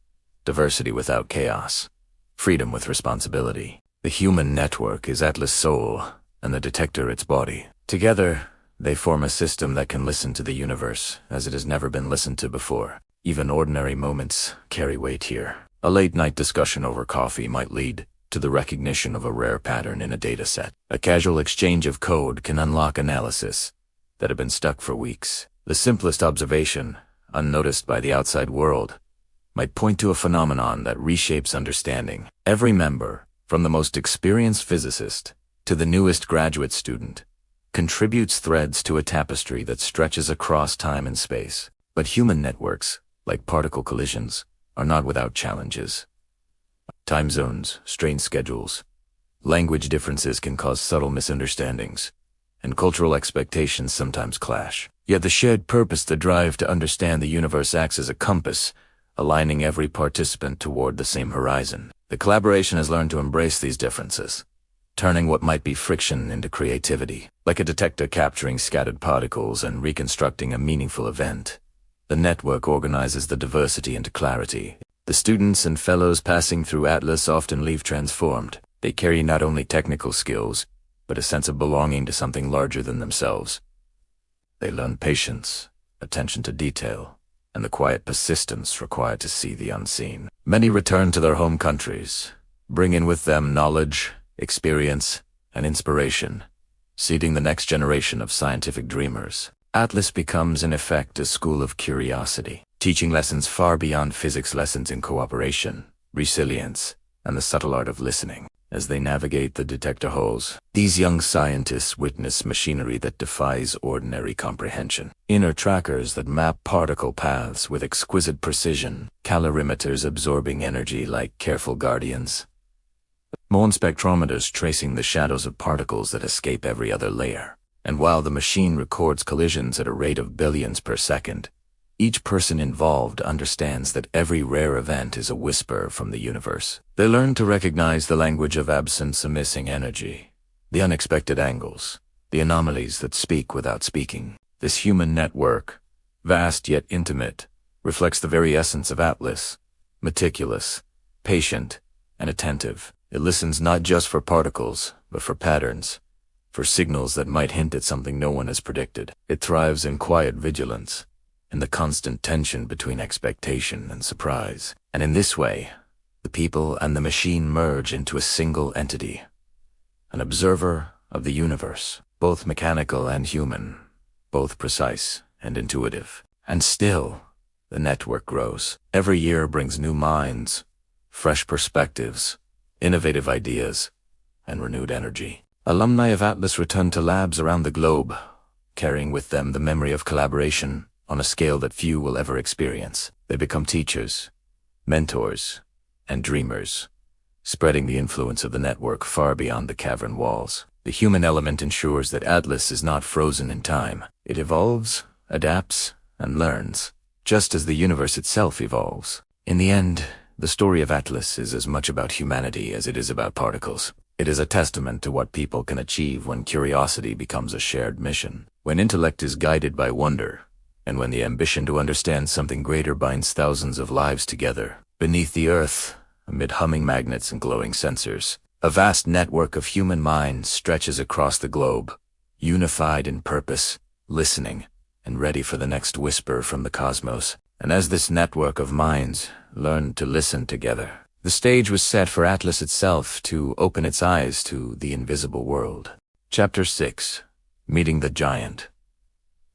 diversity without chaos, freedom with responsibility. The human network is Atlas' soul, and the detector its body. Together, they form a system that can listen to the universe as it has never been listened to before. Even ordinary moments carry weight here. A late-night discussion over coffee might lead to the recognition of a rare pattern in a dataset. A casual exchange of code can unlock analysis that had been stuck for weeks. The simplest observation, unnoticed by the outside world, might point to a phenomenon that reshapes understanding. Every member, from the most experienced physicist to the newest graduate student, contributes threads to a tapestry that stretches across time and space. But human networks, like particle collisions, are not without challenges. Time zones, strained schedules, language differences can cause subtle misunderstandings, and cultural expectations sometimes clash. Yet the shared purpose, the drive to understand the universe, acts as a compass, aligning every participant toward the same horizon. The collaboration has learned to embrace these differences, turning what might be friction into creativity. Like a detector capturing scattered particles and reconstructing a meaningful event, the network organizes the diversity into clarity. The students and fellows passing through Atlas often leave transformed. They carry not only technical skills, but a sense of belonging to something larger than themselves. They learn patience, attention to detail, and the quiet persistence required to see the unseen. Many return to their home countries, bringing with them knowledge, experience, and inspiration, seeding the next generation of scientific dreamers. Atlas becomes, in effect, a school of curiosity, teaching lessons far beyond physics, lessons in cooperation, resilience, and the subtle art of listening. As they navigate the detector holes, these young scientists witness machinery that defies ordinary comprehension. Inner trackers that map particle paths with exquisite precision, calorimeters absorbing energy like careful guardians, Mohn spectrometers tracing the shadows of particles that escape every other layer. And while the machine records collisions at a rate of billions per second, each person involved understands that every rare event is a whisper from the universe. They learn to recognize the language of absence, a missing energy, the unexpected angles, the anomalies that speak without speaking. This human network, vast yet intimate, reflects the very essence of Atlas, meticulous, patient, and attentive. It listens not just for particles, but for patterns, for signals that might hint at something no one has predicted. It thrives in quiet vigilance, in the constant tension between expectation and surprise. And in this way, the people and the machine merge into a single entity, an observer of the universe, both mechanical and human, both precise and intuitive. And still, the network grows. Every year brings new minds, fresh perspectives, innovative ideas, and renewed energy. Alumni of Atlas return to labs around the globe, carrying with them the memory of collaboration on a scale that few will ever experience. They become teachers, mentors, and dreamers, spreading the influence of the network far beyond the cavern walls. The human element ensures that Atlas is not frozen in time. It evolves, adapts, and learns, just as the universe itself evolves. In the end, the story of Atlas is as much about humanity as it is about particles. It is a testament to what people can achieve when curiosity becomes a shared mission, when intellect is guided by wonder, and when the ambition to understand something greater binds thousands of lives together. Beneath the earth, amid humming magnets and glowing sensors, a vast network of human minds stretches across the globe, unified in purpose, listening, and ready for the next whisper from the cosmos. And as this network of minds learn to listen together, The stage was set for Atlas itself to open its eyes to the invisible world. Chapter 6. Meeting the Giant.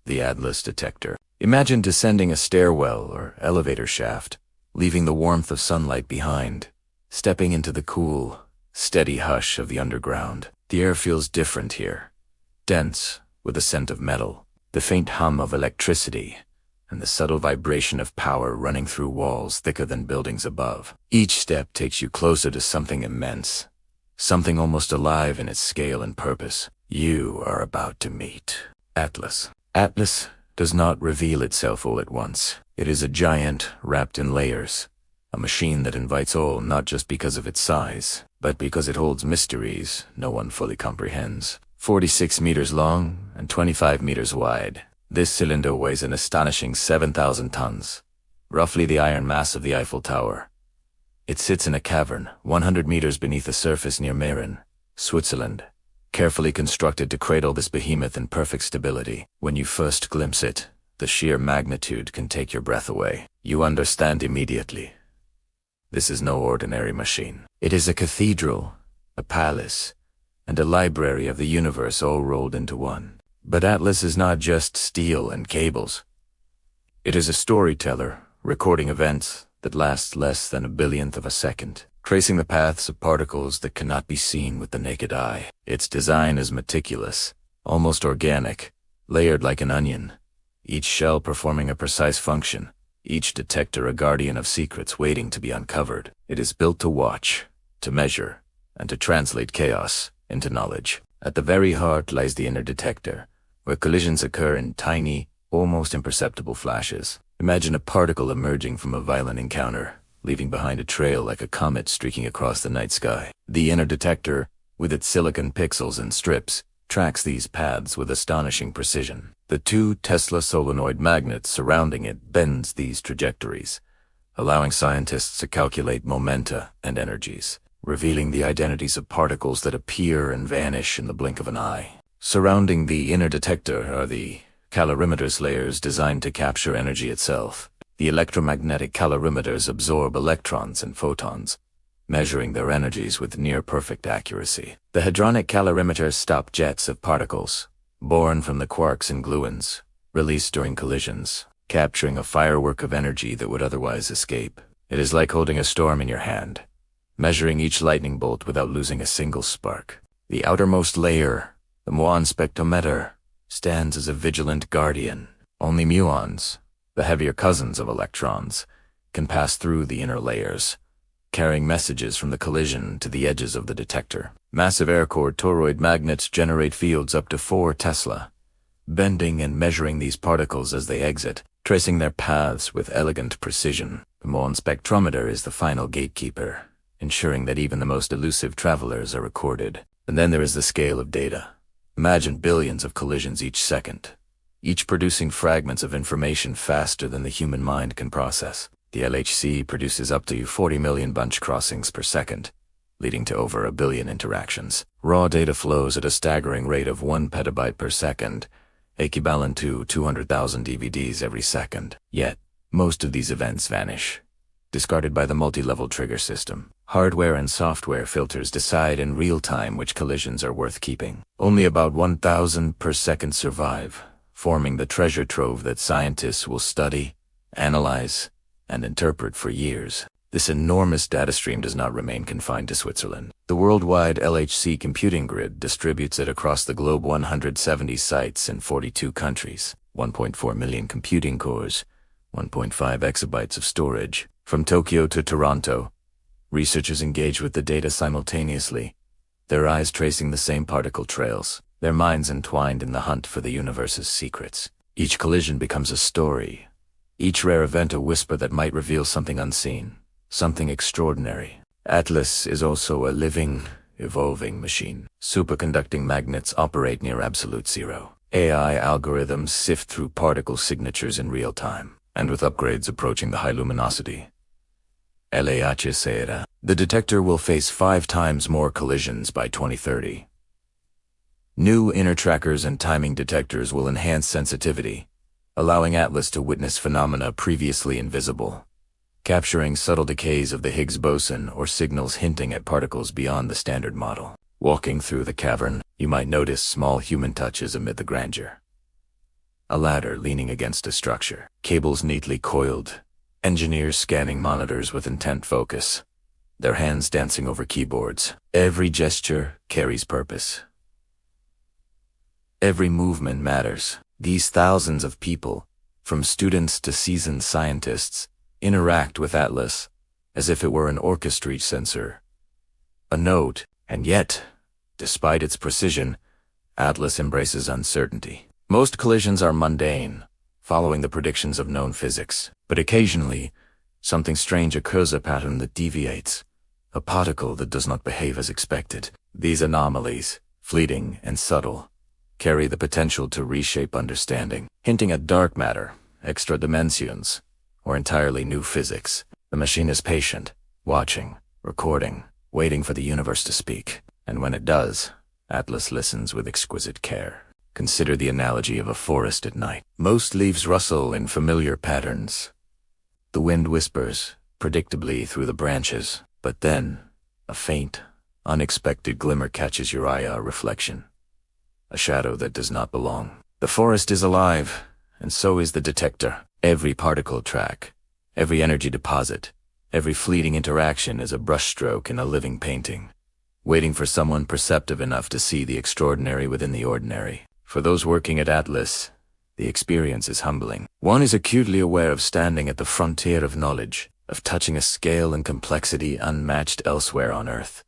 The Atlas Detector. Imagine descending a stairwell or elevator shaft, leaving the warmth of sunlight behind, stepping into the cool, steady hush of the underground. The air feels different here, dense, with a scent of metal, the faint hum of electricity, and the subtle vibration of power running through walls thicker than buildings above. Each step takes you closer to something immense, something almost alive in its scale and purpose. You are about to meet Atlas. Atlas does not reveal itself all at once. It is a giant wrapped in layers, a machine that invites all not just because of its size, but because it holds mysteries no one fully comprehends. 46 meters long and 25 meters wide, this cylinder weighs an astonishing 7,000 tons, roughly the iron mass of the Eiffel Tower. It sits in a cavern 100 meters beneath the surface near Meyrin, Switzerland, carefully constructed to cradle this behemoth in perfect stability. When you first glimpse it, the sheer magnitude can take your breath away. You understand immediately. This is no ordinary machine. It is a cathedral, a palace, and a library of the universe all rolled into one. But Atlas is not just steel and cables. It is a storyteller, recording events that last less than a billionth of a second, tracing the paths of particles that cannot be seen with the naked eye. Its design is meticulous, almost organic, layered like an onion, each shell performing a precise function, each detector a guardian of secrets waiting to be uncovered. It is built to watch, to measure, and to translate chaos into knowledge. At the very heart lies the inner detector, where collisions occur in tiny, almost imperceptible flashes. Imagine a particle emerging from a violent encounter, leaving behind a trail like a comet streaking across the night sky. The inner detector, with its silicon pixels and strips, tracks these paths with astonishing precision. The 2 Tesla solenoid magnets surrounding it bends these trajectories, allowing scientists to calculate momenta and energies, revealing the identities of particles that appear and vanish in the blink of an eye. Surrounding the inner detector are the calorimeters layers designed to capture energy itself. The electromagnetic calorimeters absorb electrons and photons, measuring their energies with near-perfect accuracy. The hadronic calorimeters stop jets of particles, born from the quarks and gluons, released during collisions, capturing a firework of energy that would otherwise escape. It is like holding a storm in your hand, measuring each lightning bolt without losing a single spark. The outermost layer, the muon spectrometer, stands as a vigilant guardian. Only muons, the heavier cousins of electrons, can pass through the inner layers, carrying messages from the collision to the edges of the detector. Massive air-core toroid magnets generate fields up to 4 Tesla, bending and measuring these particles as they exit, tracing their paths with elegant precision. The muon spectrometer is the final gatekeeper, ensuring that even the most elusive travelers are recorded. And then there is the scale of data. Imagine billions of collisions each second, each producing fragments of information faster than the human mind can process. The LHC produces up to 40 million bunch crossings per second, leading to over 1 billion interactions. Raw data flows at a staggering rate of 1 petabyte per second, equivalent to 200,000 DVDs every second. Yet, most of these events vanish, discarded by the multi-level trigger system. Hardware and software filters decide in real time which collisions are worth keeping. Only about 1,000 per second survive, forming the treasure trove that scientists will study, analyze, and interpret for years. This enormous data stream does not remain confined to Switzerland. The worldwide LHC computing grid distributes it across the globe, 170 sites in 42 countries, 1.4 million computing cores, 1.5 exabytes of storage. From Tokyo to Toronto, researchers engage with the data simultaneously, their eyes tracing the same particle trails, their minds entwined in the hunt for the universe's secrets. Each collision becomes a story, each rare event a whisper that might reveal something unseen, something extraordinary. Atlas is also a living, evolving machine. Superconducting magnets operate near absolute zero. AI algorithms sift through particle signatures in real time, and with upgrades approaching the high luminosity LHC, the detector will face 5 times more collisions by 2030. New inner trackers and timing detectors will enhance sensitivity, allowing Atlas to witness phenomena previously invisible. capturing subtle decays of the Higgs boson or signals hinting at particles beyond the standard model. Walking through the cavern, you might notice small human touches amid the grandeur. A ladder leaning against a structure, cables neatly coiled, engineers scanning monitors with intent focus, their hands dancing over keyboards. Every gesture carries purpose. Every movement matters. These thousands of people, from students to seasoned scientists, interact with Atlas as if it were an orchestra sensor, a note, and yet, despite its precision, Atlas embraces uncertainty. Most collisions are mundane, following the predictions of known physics, but occasionally, something strange occurs, a pattern that deviates, a particle that does not behave as expected. These anomalies, fleeting and subtle, carry the potential to reshape understanding, hinting at dark matter, extra dimensions, or entirely new physics. The machine is patient, watching, recording, waiting for the universe to speak. And when it does, Atlas listens with exquisite care. Consider the analogy of a forest at night. Most leaves rustle in familiar patterns. The wind whispers, predictably through the branches, but then, a faint, unexpected glimmer catches your eye, a reflection. A shadow that does not belong. The forest is alive, and so is the detector. Every particle track, every energy deposit, every fleeting interaction is a brushstroke in a living painting, waiting for someone perceptive enough to see the extraordinary within the ordinary. For those working at Atlas, the experience is humbling. One is acutely aware of standing at the frontier of knowledge, of touching a scale and complexity unmatched elsewhere on Earth.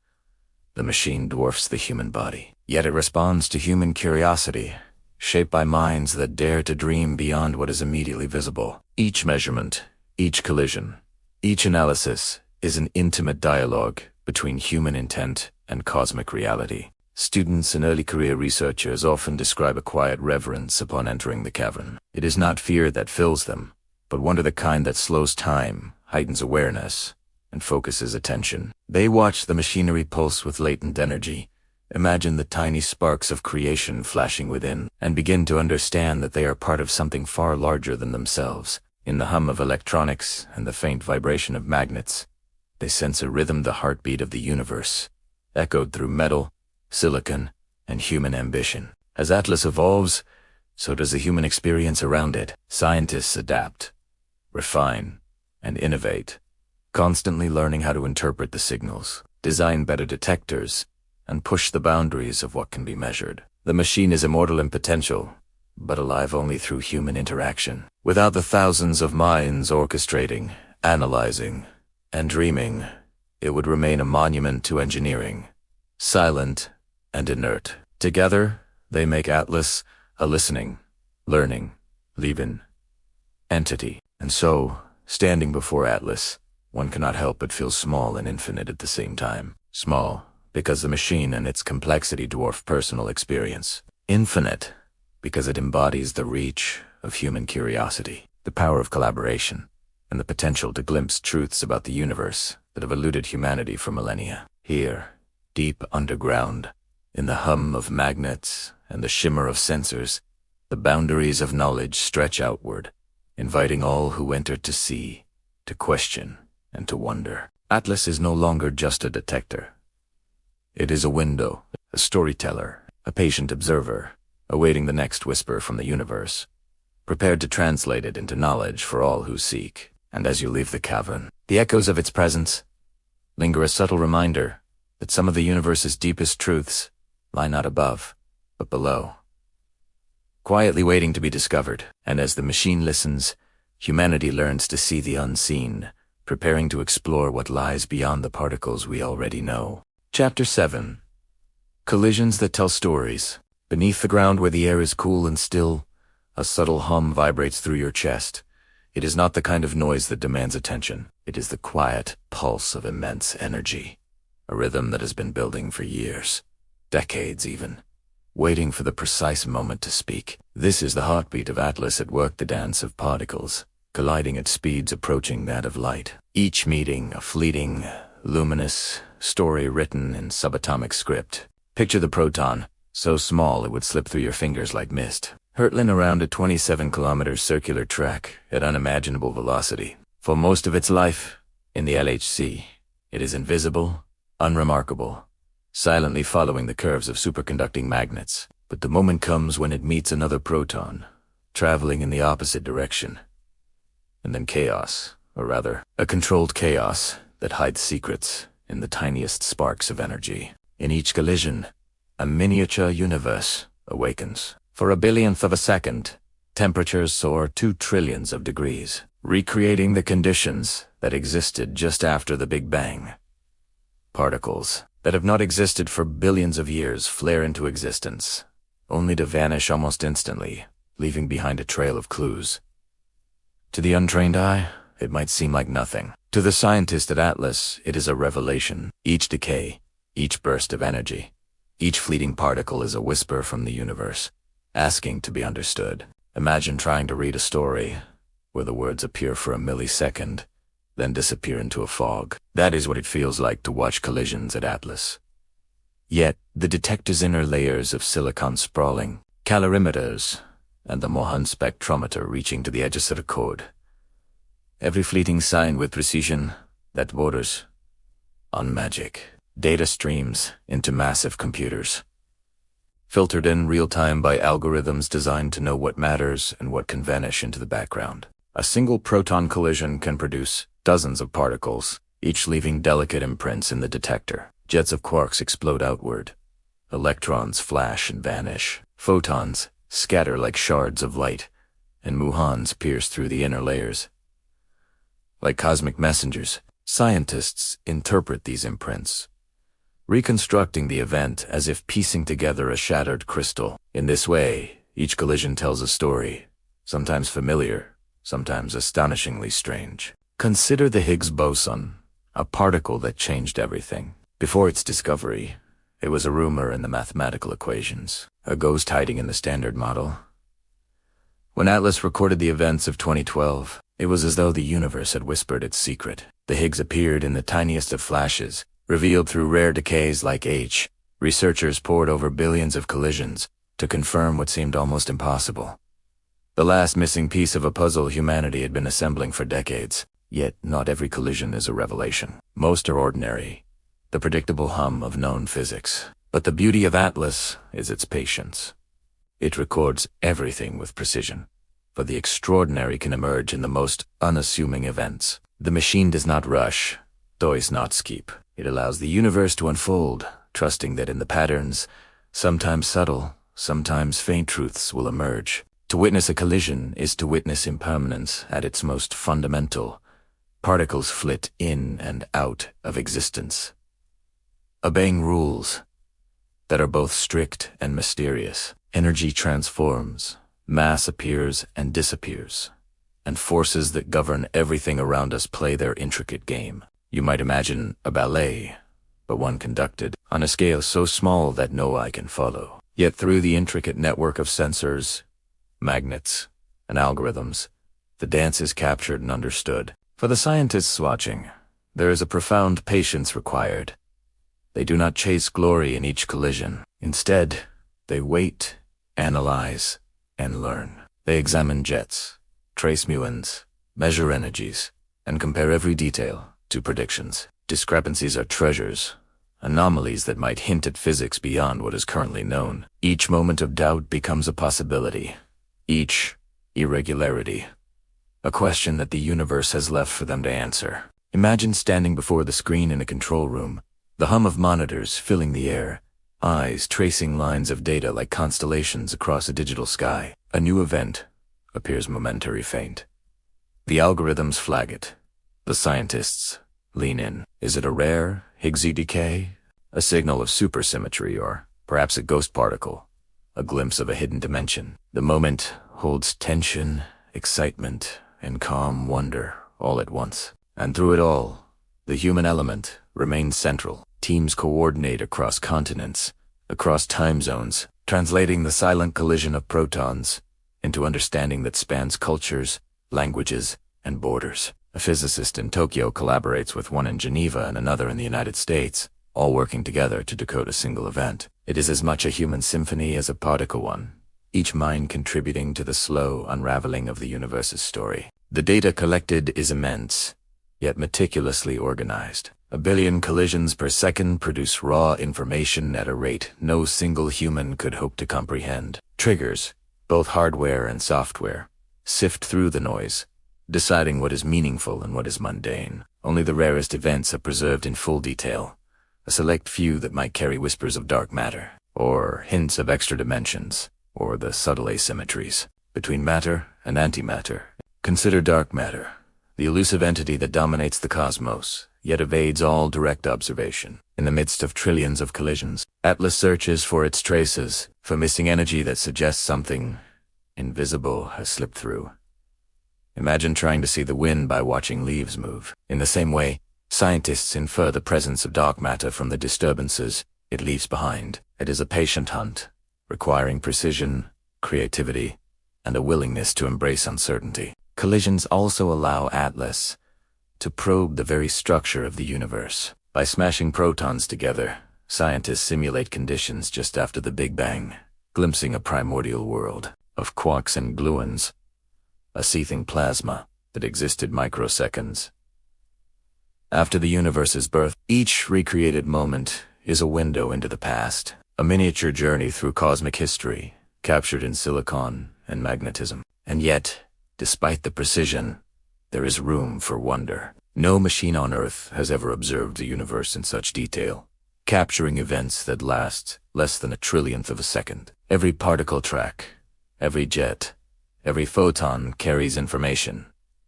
The machine dwarfs the human body, yet it responds to human curiosity, shaped by minds that dare to dream beyond what is immediately visible. Each measurement, each collision, each analysis is an intimate dialogue between human intent and cosmic reality. Students and early career researchers often describe a quiet reverence upon entering the cavern. It is not fear that fills them, but wonder, the kind that slows time, heightens awareness, and focuses attention. They watch the machinery pulse with latent energy, imagine the tiny sparks of creation flashing within, and begin to understand that they are part of something far larger than themselves. In the hum of electronics and the faint vibration of magnets, they sense a rhythm, the heartbeat of the universe, echoed through metal, silicon, and human ambition. As Atlas evolves, so does the human experience around it. Scientists adapt, refine, and innovate, constantly learning how to interpret the signals, design better detectors, and push the boundaries of what can be measured. The machine is immortal in potential, but alive only through human interaction. Without the thousands of minds orchestrating, analyzing, and dreaming, it would remain a monument to engineering, silent and inert. Together, they make Atlas a listening, learning, living entity. And so, standing before Atlas, one cannot help but feel small and infinite at the same time. Small, because the machine and its complexity dwarf personal experience. Infinite, because it embodies the reach of human curiosity, the power of collaboration, and the potential to glimpse truths about the universe that have eluded humanity for millennia. Here, deep underground, in the hum of magnets and the shimmer of sensors, the boundaries of knowledge stretch outward, inviting all who enter to see, to question, and to wonder. Atlas is no longer just a detector. It is a window, a storyteller, a patient observer, awaiting the next whisper from the universe, prepared to translate it into knowledge for all who seek. And as you leave the cavern, the echoes of its presence linger, a subtle reminder that some of the universe's deepest truths lie not above, but below, quietly waiting to be discovered. And as the machine listens, humanity learns to see the unseen, preparing to explore what lies beyond the particles we already know. Chapter 7. Collisions that tell stories. Beneath the ground, where the air is cool and still, a subtle hum vibrates through your chest. It is not the kind of noise that demands attention. It is the quiet pulse of immense energy, a rhythm that has been building for years, decades even, waiting for the precise moment to speak. This is the heartbeat of Atlas at work, the dance of particles, colliding at speeds approaching that of light. Each meeting a fleeting, luminous story written in subatomic script. Picture the proton, so small it would slip through your fingers like mist, hurtling around a 27-kilometer circular track at unimaginable velocity. For most of its life, in the LHC, it is invisible, unremarkable, silently following the curves of superconducting magnets. But the moment comes when it meets another proton, traveling in the opposite direction. And then chaos, or rather, a controlled chaos that hides secrets in the tiniest sparks of energy. In each collision, a miniature universe awakens. For a billionth of a second, temperatures soar 2 trillions of degrees, recreating the conditions that existed just after the Big Bang. Particles that have not existed for billions of years flare into existence, only to vanish almost instantly, leaving behind a trail of clues. To the untrained eye, it might seem like nothing. To the scientist at Atlas, it is a revelation. Each decay, each burst of energy, each fleeting particle is a whisper from the universe, asking to be understood. Imagine trying to read a story where the words appear for a millisecond, then disappear into a fog. That is what it feels like to watch collisions at Atlas. Yet, the detector's inner layers of silicon sprawling, calorimeters, and the Mohan spectrometer reaching to the edges of the code. Every fleeting sign with precision that borders on magic. Data streams into massive computers, filtered in real time by algorithms designed to know what matters and what can vanish into the background. A single proton collision can produce dozens of particles, each leaving delicate imprints in the detector. Jets of quarks explode outward. Electrons flash and vanish. Photons scatter like shards of light, and muons pierce through the inner layers. Like cosmic messengers, scientists interpret these imprints, reconstructing the event as if piecing together a shattered crystal. In this way, each collision tells a story, sometimes familiar, sometimes astonishingly strange. Consider the Higgs boson, a particle that changed everything. Before its discovery, it was a rumor in the mathematical equations, a ghost hiding in the Standard Model. When Atlas recorded the events of 2012, it was as though the universe had whispered its secret. The Higgs appeared in the tiniest of flashes, revealed through rare decays like H. Researchers pored over billions of collisions to confirm what seemed almost impossible. The last missing piece of a puzzle humanity had been assembling for decades. Yet not every collision is a revelation. Most are ordinary, the predictable hum of known physics. But the beauty of Atlas is its patience. It records everything with precision, for the extraordinary can emerge in the most unassuming events. The machine does not rush, does not skip. It allows the universe to unfold, trusting that in the patterns, sometimes subtle, sometimes faint truths will emerge. To witness a collision is to witness impermanence at its most fundamental. Particles flit in and out of existence, obeying rules that are both strict and mysterious. Energy transforms, mass appears and disappears, and forces that govern everything around us play their intricate game. You might imagine a ballet, but one conducted on a scale so small that no eye can follow. Yet through the intricate network of sensors, magnets, and algorithms, the dance is captured and understood. For the scientists watching, there is a profound patience required. They do not chase glory in each collision. Instead, they wait, analyze, and learn. They examine jets, trace muons, measure energies, and compare every detail to predictions. Discrepancies are treasures, anomalies that might hint at physics beyond what is currently known. Each moment of doubt becomes a possibility. Each irregularity, a question that the universe has left for them to answer. Imagine standing before the screen in a control room, the hum of monitors filling the air, eyes tracing lines of data like constellations across a digital sky. A new event appears momentary faint. The algorithms flag it. The scientists lean in. Is it a rare, Higgsy decay? A signal of supersymmetry, or perhaps a ghost particle? A glimpse of a hidden dimension? The moment holds tension, excitement, and calm wonder all at once. And through it all, the human element remains central. Teams coordinate across continents, across time zones, translating the silent collision of protons into understanding that spans cultures, languages, and borders. A physicist in Tokyo collaborates with one in Geneva and another in the United States, all working together to decode a single event. It is as much a human symphony as a particle one, each mind contributing to the slow unraveling of the universe's story. The data collected is immense, yet meticulously organized. 1 billion collisions per second produce raw information at a rate no single human could hope to comprehend. Triggers, both hardware and software, sift through the noise, deciding what is meaningful and what is mundane. Only the rarest events are preserved in full detail, a select few that might carry whispers of dark matter, or hints of extra dimensions, or the subtle asymmetries between matter and antimatter. Consider dark matter, the elusive entity that dominates the cosmos, yet evades all direct observation. In the midst of trillions of collisions, Atlas searches for its traces, for missing energy that suggests something invisible has slipped through. Imagine trying to see the wind by watching leaves move. In the same way, scientists infer the presence of dark matter from the disturbances it leaves behind. It is a patient hunt, requiring precision, creativity, and a willingness to embrace uncertainty. Collisions also allow Atlas to probe the very structure of the universe. By smashing protons together, scientists simulate conditions just after the Big Bang, glimpsing a primordial world of quarks and gluons, a seething plasma that existed microseconds. After the universe's birth, each recreated moment is a window into the past, a miniature journey through cosmic history, captured in silicon and magnetism. And yet, despite the precision, there is room for wonder. No machine on Earth has ever observed the universe in such detail, capturing events that last less than a trillionth of a second. Every particle track, every jet, every photon carries information,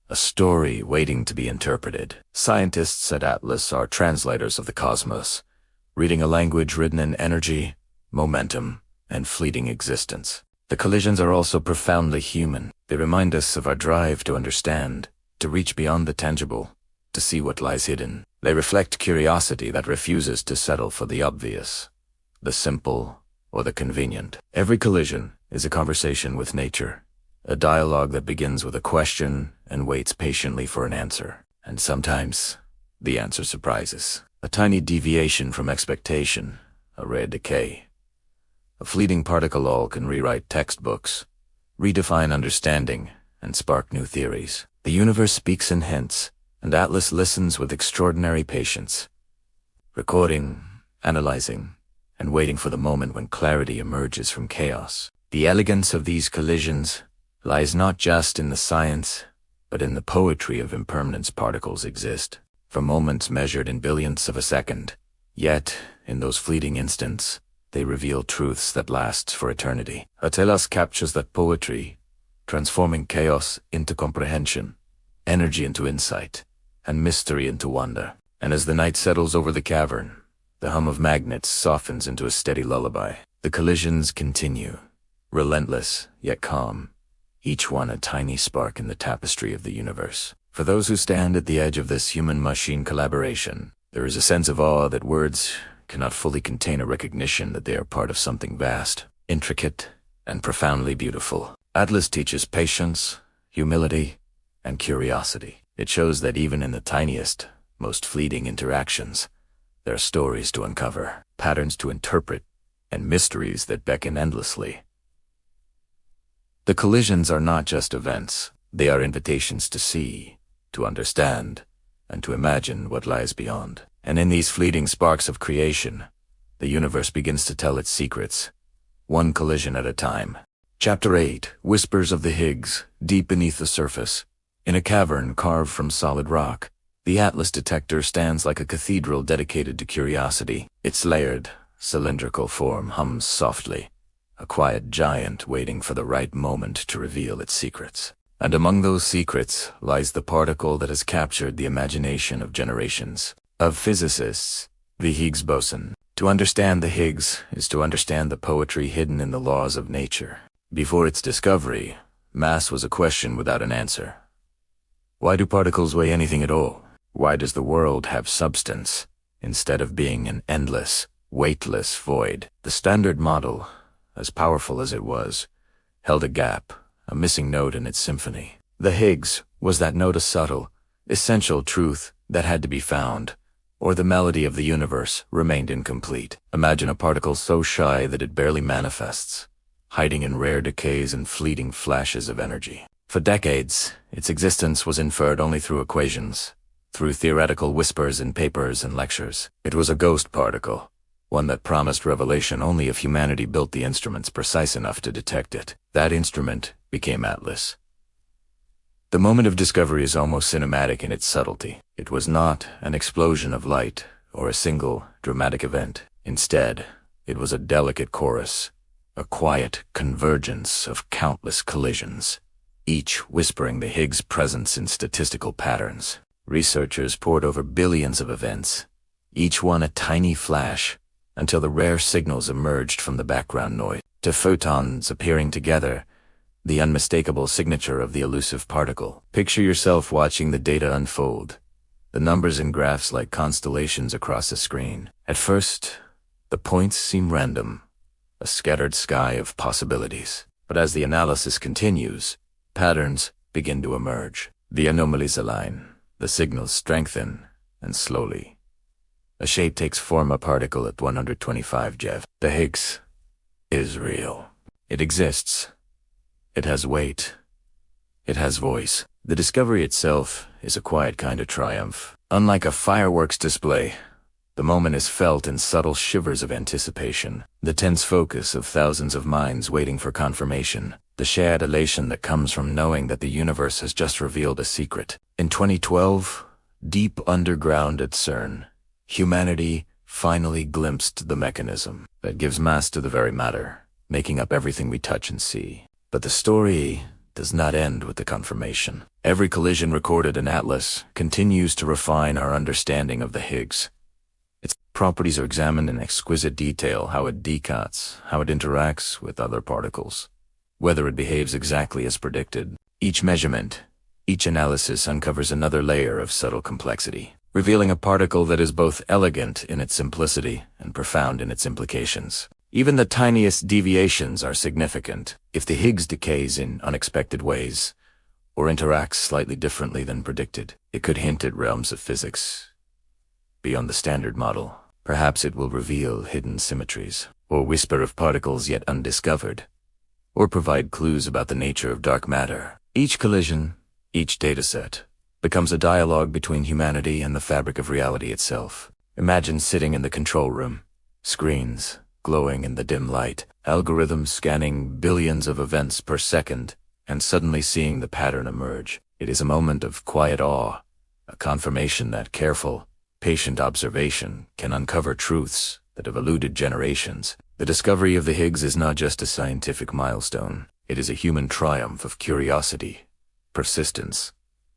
a story waiting to be interpreted. Scientists at Atlas are translators of the cosmos, reading a language written in energy, momentum, and fleeting existence. The collisions are also profoundly human. They remind us of our drive to understand, to reach beyond the tangible, to see what lies hidden. They reflect curiosity that refuses to settle for the obvious, the simple, or the convenient. Every collision is a conversation with nature, a dialogue that begins with a question and waits patiently for an answer. And sometimes, the answer surprises. A tiny deviation from expectation, a rare decay. A fleeting particle all can rewrite textbooks, redefine understanding, and spark new theories. The universe speaks in hints, and Atlas listens with extraordinary patience, recording, analyzing, and waiting for the moment when clarity emerges from chaos. The elegance of these collisions lies not just in the science, but in the poetry of impermanence particles exist, for moments measured in billionths of a second. Yet, in those fleeting instants, they reveal truths that last for eternity. Atlas captures that poetry, transforming chaos into comprehension, energy into insight, and mystery into wonder. And as the night settles over the cavern, the hum of magnets softens into a steady lullaby. The collisions continue, relentless yet calm, each one a tiny spark in the tapestry of the universe. For those who stand at the edge of this human-machine collaboration, there is a sense of awe that words cannot fully contain, a recognition that they are part of something vast, intricate, and profoundly beautiful. Atlas teaches patience, humility, and curiosity. It shows that even in the tiniest, most fleeting interactions, there are stories to uncover, patterns to interpret, and mysteries that beckon endlessly. The collisions are not just events. They are invitations to see, to understand, and to imagine what lies beyond. And in these fleeting sparks of creation, the universe begins to tell its secrets, one collision at a time. Chapter 8, Whispers of the Higgs, deep beneath the surface. In a cavern carved from solid rock, the Atlas detector stands like a cathedral dedicated to curiosity. Its layered, cylindrical form hums softly, a quiet giant waiting for the right moment to reveal its secrets. And among those secrets lies the particle that has captured the imagination of generations of physicists, the Higgs boson. To understand the Higgs is to understand the poetry hidden in the laws of nature. Before its discovery, mass was a question without an answer. Why do particles weigh anything at all? Why does the world have substance, instead of being an endless, weightless void? The Standard Model, as powerful as it was, held a gap, a missing note in its symphony. The Higgs was that note, a subtle, essential truth that had to be found, or the melody of the universe remained incomplete. Imagine a particle so shy that it barely manifests, hiding in rare decays and fleeting flashes of energy. For decades, its existence was inferred only through equations, through theoretical whispers in papers and lectures. It was a ghost particle, one that promised revelation only if humanity built the instruments precise enough to detect it. That instrument became Atlas. The moment of discovery is almost cinematic in its subtlety. It was not an explosion of light or a single dramatic event. Instead, it was a delicate chorus, a quiet convergence of countless collisions, each whispering the Higgs presence in statistical patterns. Researchers pored over billions of events, each one a tiny flash, until the rare signals emerged from the background noise. To photons appearing together, the unmistakable signature of the elusive particle. Picture yourself watching the data unfold, the numbers and graphs like constellations across a screen. At first, the points seem random, a scattered sky of possibilities. But as the analysis continues, patterns begin to emerge. The anomalies align, the signals strengthen, and slowly, a shape takes form, a particle at 125 GeV. The Higgs is real. It exists. It has weight. It has voice. The discovery itself is a quiet kind of triumph. Unlike a fireworks display, the moment is felt in subtle shivers of anticipation, the tense focus of thousands of minds waiting for confirmation, the shared elation that comes from knowing that the universe has just revealed a secret. In 2012, deep underground at CERN, humanity finally glimpsed the mechanism that gives mass to the very matter, making up everything we touch and see. But the story does not end with the confirmation. Every collision recorded in Atlas continues to refine our understanding of the Higgs. Its properties are examined in exquisite detail: how it decodes, how it interacts with other particles, whether it behaves exactly as predicted. Each measurement, each analysis uncovers another layer of subtle complexity, revealing a particle that is both elegant in its simplicity and profound in its implications. Even the tiniest deviations are significant. If the Higgs decays in unexpected ways, or interacts slightly differently than predicted, it could hint at realms of physics beyond the standard model. Perhaps it will reveal hidden symmetries, or whisper of particles yet undiscovered, or provide clues about the nature of dark matter. Each collision, each dataset, becomes a dialogue between humanity and the fabric of reality itself. Imagine sitting in the control room, screens glowing in the dim light, algorithms scanning billions of events per second, and suddenly seeing the pattern emerge. It is a moment of quiet awe, a confirmation that careful, patient observation can uncover truths that have eluded generations. The discovery of the Higgs is not just a scientific milestone. It is a human triumph of curiosity, persistence,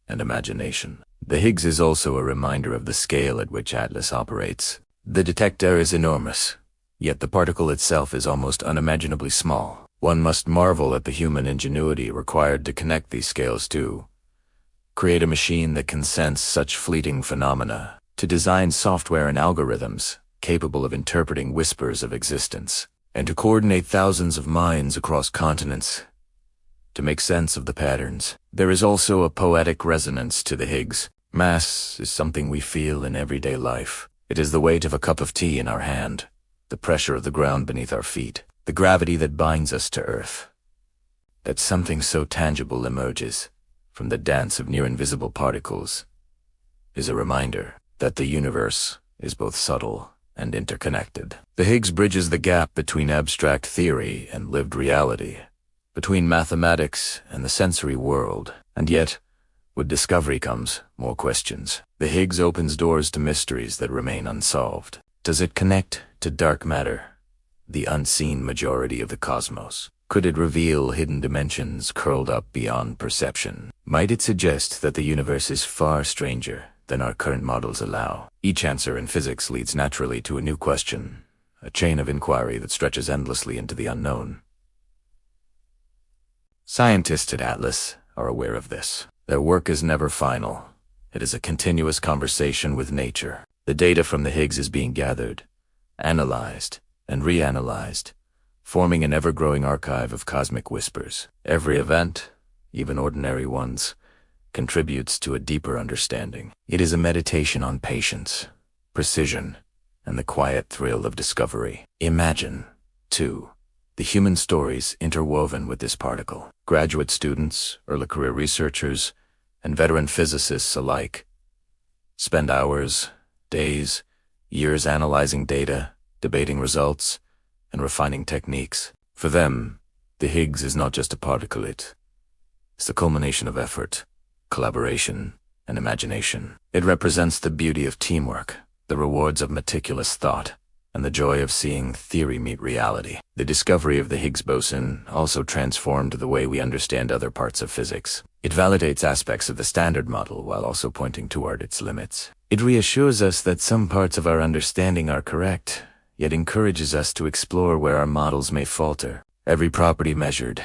and imagination. The Higgs is also a reminder of the scale at which Atlas operates. The detector is enormous, yet the particle itself is almost unimaginably small. One must marvel at the human ingenuity required to connect these scales to create a machine that can sense such fleeting phenomena, to design software and algorithms capable of interpreting whispers of existence, and to coordinate thousands of minds across continents to make sense of the patterns. There is also a poetic resonance to the Higgs. Mass is something we feel in everyday life. It is the weight of a cup of tea in our hand, the pressure of the ground beneath our feet, the gravity that binds us to Earth. That something so tangible emerges from the dance of near-invisible particles is a reminder that the universe is both subtle and interconnected. The Higgs bridges the gap between abstract theory and lived reality, between mathematics and the sensory world. And yet, with discovery comes more questions. The Higgs opens doors to mysteries that remain unsolved. Does it connect to dark matter, the unseen majority of the cosmos? Could it reveal hidden dimensions curled up beyond perception? Might it suggest that the universe is far stranger than our current models allow? Each answer in physics leads naturally to a new question, a chain of inquiry that stretches endlessly into the unknown. Scientists at Atlas are aware of this. Their work is never final. It is a continuous conversation with nature. The data from the Higgs is being gathered, analyzed, and reanalyzed, forming an ever-growing archive of cosmic whispers. Every event, even ordinary ones, contributes to a deeper understanding. It is a meditation on patience, precision, and the quiet thrill of discovery. Imagine, too, the human stories interwoven with this particle. graduate students, early career researchers, and veteran physicists alike spend hours, days, years analyzing data, debating results, and refining techniques. For them, the Higgs is not just a particle, it's the culmination of effort, collaboration, and imagination. It represents the beauty of teamwork, the rewards of meticulous thought, and the joy of seeing theory meet reality. The discovery of the Higgs boson also transformed the way we understand other parts of physics. It validates aspects of the Standard Model while also pointing toward its limits. It reassures us that some parts of our understanding are correct, yet encourages us to explore where our models may falter. Every property measured,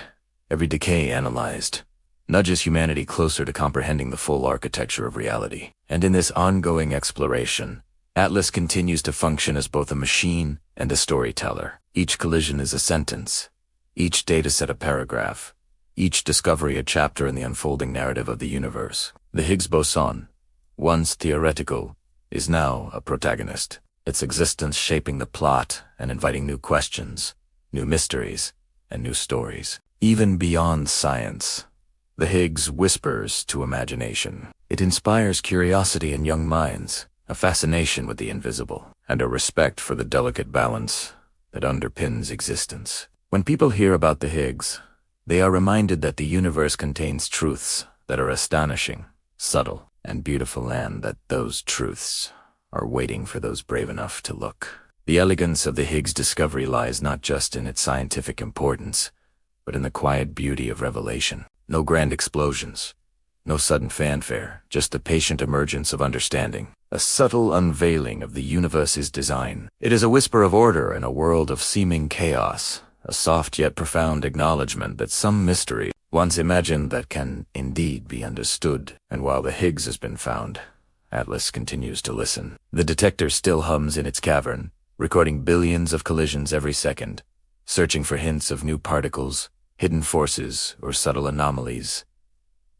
every decay analyzed, nudges humanity closer to comprehending the full architecture of reality. And in this ongoing exploration, Atlas continues to function as both a machine and a storyteller. Each collision is a sentence, each dataset a paragraph, each discovery a chapter in the unfolding narrative of the universe. The Higgs boson, once theoretical, is now a protagonist, its existence shaping the plot and inviting new questions, new mysteries, and new stories. Even beyond science, the Higgs whispers to imagination. It inspires curiosity in young minds, a fascination with the invisible, and a respect for the delicate balance that underpins existence. When people hear about the Higgs, they are reminded that the universe contains truths that are astonishing, subtle, and beautiful, and that those truths are waiting for those brave enough to look. The elegance of the Higgs discovery lies not just in its scientific importance, but in the quiet beauty of revelation. No grand explosions, no sudden fanfare, just the patient emergence of understanding, a subtle unveiling of the universe's design. It is a whisper of order in a world of seeming chaos, a soft yet profound acknowledgement that some mystery, once imagined, that can indeed be understood. And while the Higgs has been found, Atlas continues to listen. The detector still hums in its cavern, recording billions of collisions every second, searching for hints of new particles, hidden forces, or subtle anomalies.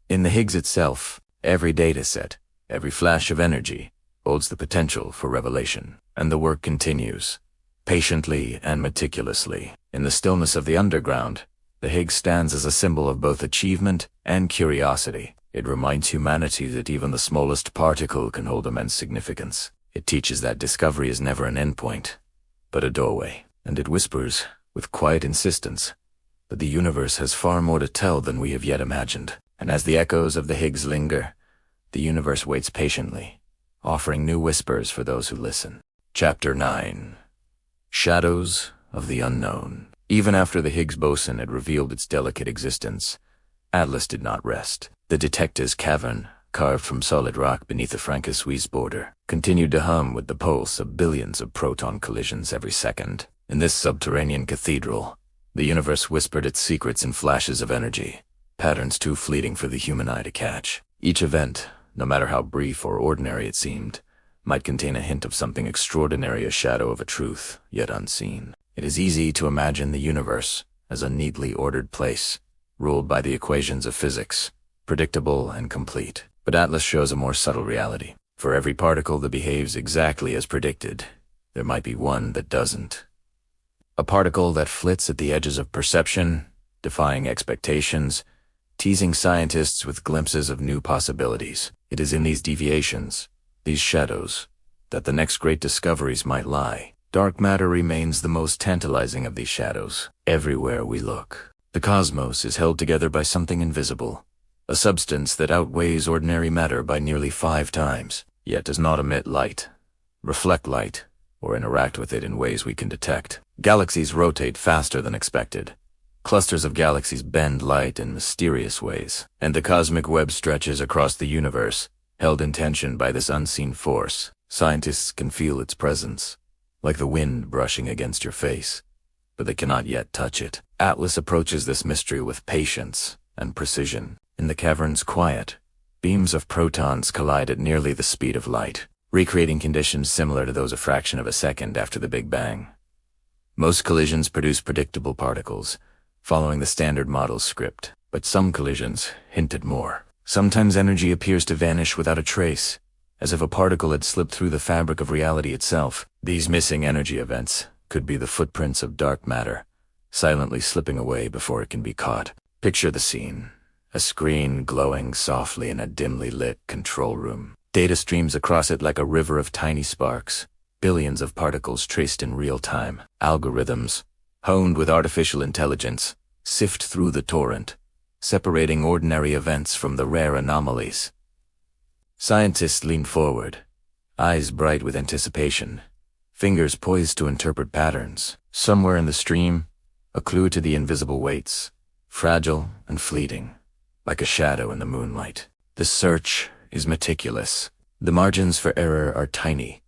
In the Higgs itself, every dataset, every flash of energy, holds the potential for revelation. And the work continues, patiently and meticulously. In the stillness of the underground, the Higgs stands as a symbol of both achievement and curiosity. It reminds humanity that even the smallest particle can hold immense significance. It teaches that discovery is never an endpoint, but a doorway. And it whispers, with quiet insistence, that the universe has far more to tell than we have yet imagined. And as the echoes of the Higgs linger, the universe waits patiently, offering new whispers for those who listen. Chapter 9. Shadows of the Unknown. Even after the Higgs boson had revealed its delicate existence, Atlas did not rest. The detector's cavern, carved from solid rock beneath the Franco-Swiss border, continued to hum with the pulse of billions of proton collisions every second. In this subterranean cathedral, the universe whispered its secrets in flashes of energy, patterns too fleeting for the human eye to catch. Each event, no matter how brief or ordinary it seemed, might contain a hint of something extraordinary, a shadow of a truth yet unseen. It is easy to imagine the universe as a neatly ordered place, ruled by the equations of physics, predictable and complete. But Atlas shows a more subtle reality. For every particle that behaves exactly as predicted, there might be one that doesn't. A particle that flits at the edges of perception, defying expectations, teasing scientists with glimpses of new possibilities. It is in these deviations, these shadows, that the next great discoveries might lie. Dark matter remains the most tantalizing of these shadows. Everywhere we look, the cosmos is held together by something invisible, a substance that outweighs ordinary matter by nearly 5 times, yet does not emit light, reflect light, or interact with it in ways we can detect. Galaxies rotate faster than expected. Clusters of galaxies bend light in mysterious ways, and the cosmic web stretches across the universe, held in tension by this unseen force. Scientists can feel its presence, like the wind brushing against your face, but they cannot yet touch it. Atlas approaches this mystery with patience and precision. In the cavern's quiet, beams of protons collide at nearly the speed of light, recreating conditions similar to those a fraction of a second after the Big Bang. Most collisions produce predictable particles, following the Standard Model script, but some collisions hint at more. Sometimes energy appears to vanish without a trace, as if a particle had slipped through the fabric of reality itself. These missing energy events could be the footprints of dark matter, silently slipping away before it can be caught. Picture the scene. A screen glowing softly in a dimly lit control room. Data streams across it like a river of tiny sparks. Billions of particles traced in real time. Algorithms, honed with artificial intelligence, sift through the torrent, separating ordinary events from the rare anomalies. Scientists lean forward, eyes bright with anticipation, fingers poised to interpret patterns. Somewhere in the stream, a clue to the invisible weights, fragile and fleeting, like a shadow in the moonlight. The search is meticulous. The margins for error are tiny,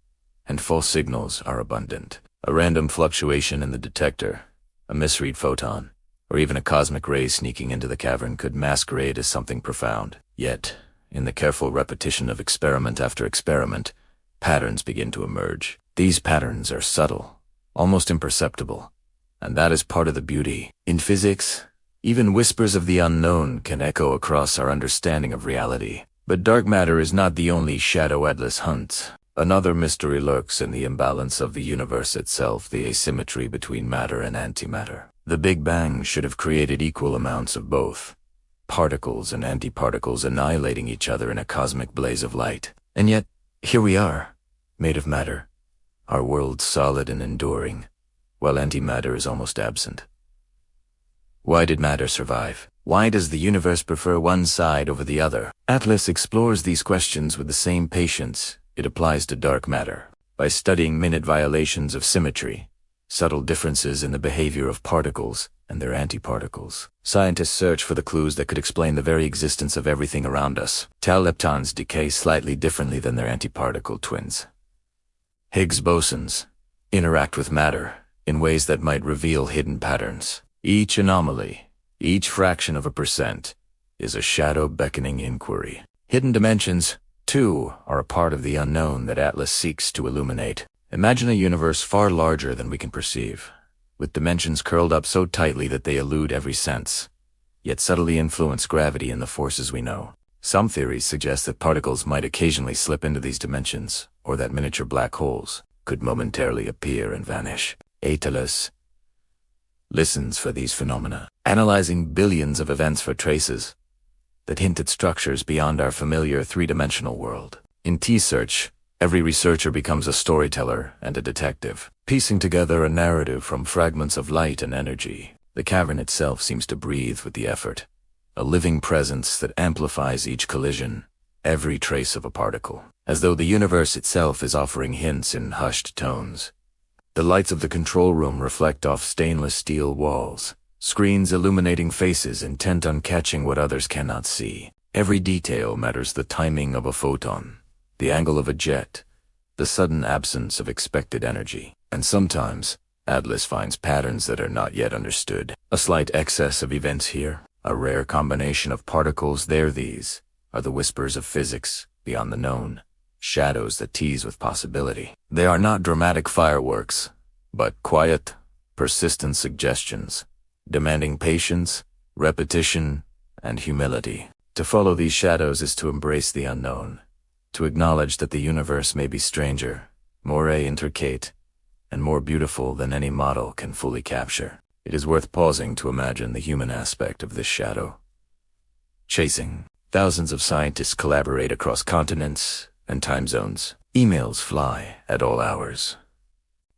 and false signals are abundant. A random fluctuation in the detector, a misread photon, or even a cosmic ray sneaking into the cavern could masquerade as something profound. Yet, in the careful repetition of experiment after experiment, patterns begin to emerge. These patterns are subtle, almost imperceptible, and that is part of the beauty. In physics, even whispers of the unknown can echo across our understanding of reality. But dark matter is not the only shadow Atlas hunts. Another mystery lurks in the imbalance of the universe itself, the asymmetry between matter and antimatter. The Big Bang should have created equal amounts of both, particles and antiparticles annihilating each other in a cosmic blaze of light. And yet, here we are, made of matter, our world solid and enduring, while antimatter is almost absent. Why did matter survive? Why does the universe prefer one side over the other? Atlas explores these questions with the same patience it applies to dark matter. By studying minute violations of symmetry, subtle differences in the behavior of particles and their antiparticles, scientists search for the clues that could explain the very existence of everything around us. Tau leptons decay slightly differently than their antiparticle twins. Higgs bosons interact with matter in ways that might reveal hidden patterns. Each anomaly, each fraction of a percent, is a shadow beckoning inquiry. Hidden dimensions, too, are a part of the unknown that Atlas seeks to illuminate. Imagine a universe far larger than we can perceive, with dimensions curled up so tightly that they elude every sense, yet subtly influence gravity and the forces we know. Some theories suggest that particles might occasionally slip into these dimensions, or that miniature black holes could momentarily appear and vanish. Atlas listens for these phenomena, analyzing billions of events for traces that hint at structures beyond our familiar three-dimensional world. In T-Search, every researcher becomes a storyteller and a detective, piecing together a narrative from fragments of light and energy. The cavern itself seems to breathe with the effort, a living presence that amplifies each collision, every trace of a particle, as though the universe itself is offering hints in hushed tones. The lights of the control room reflect off stainless steel walls, screens illuminating faces intent on catching what others cannot see. Every detail matters: the timing of a photon, the angle of a jet, the sudden absence of expected energy. And sometimes, Atlas finds patterns that are not yet understood. A slight excess of events here, a rare combination of particles there. These are the whispers of physics beyond the known, shadows that tease with possibility. They are not dramatic fireworks, but quiet, persistent suggestions, demanding patience, repetition, and humility. To follow these shadows is to embrace the unknown, to acknowledge that the universe may be stranger, more intricate, and more beautiful than any model can fully capture. It is worth pausing to imagine the human aspect of this shadow. Chasing. Thousands of scientists collaborate across continents and time zones. Emails fly at all hours.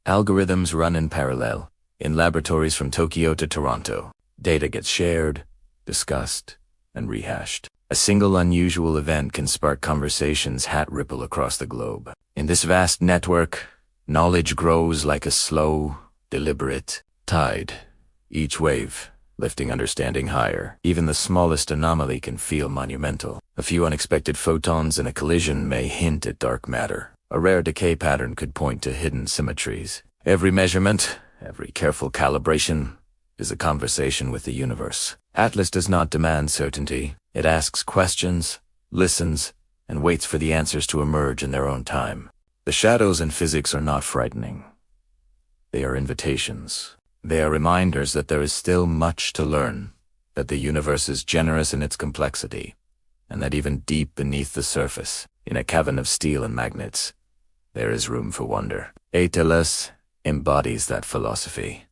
Algorithms run in parallel, in laboratories from Tokyo to Toronto. Data gets shared, discussed, and rehashed. A single unusual event can spark conversations that ripple across the globe. In this vast network, knowledge grows like a slow, deliberate tide, each wave lifting understanding higher. Even the smallest anomaly can feel monumental. A few unexpected photons in a collision may hint at dark matter. A rare decay pattern could point to hidden symmetries. Every measurement, every careful calibration, is a conversation with the universe. Atlas does not demand certainty. It asks questions, listens, and waits for the answers to emerge in their own time. The shadows in physics are not frightening. They are invitations. They are reminders that there is still much to learn, that the universe is generous in its complexity, and that even deep beneath the surface, in a cavern of steel and magnets, there is room for wonder. Atlas embodies that philosophy.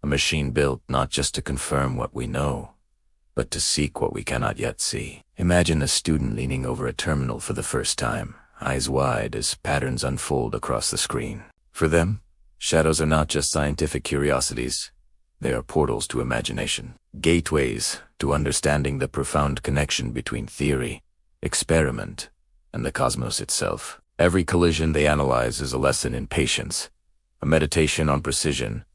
A machine built not just to confirm what we know, but to seek what we cannot yet see. Imagine a student leaning over a terminal for the first time, eyes wide as patterns unfold across the screen. For them, shadows are not just scientific curiosities. They are portals to imagination, gateways to understanding the profound connection between theory, experiment, and the cosmos itself. Every collision they analyze is a lesson in patience, a meditation on precision,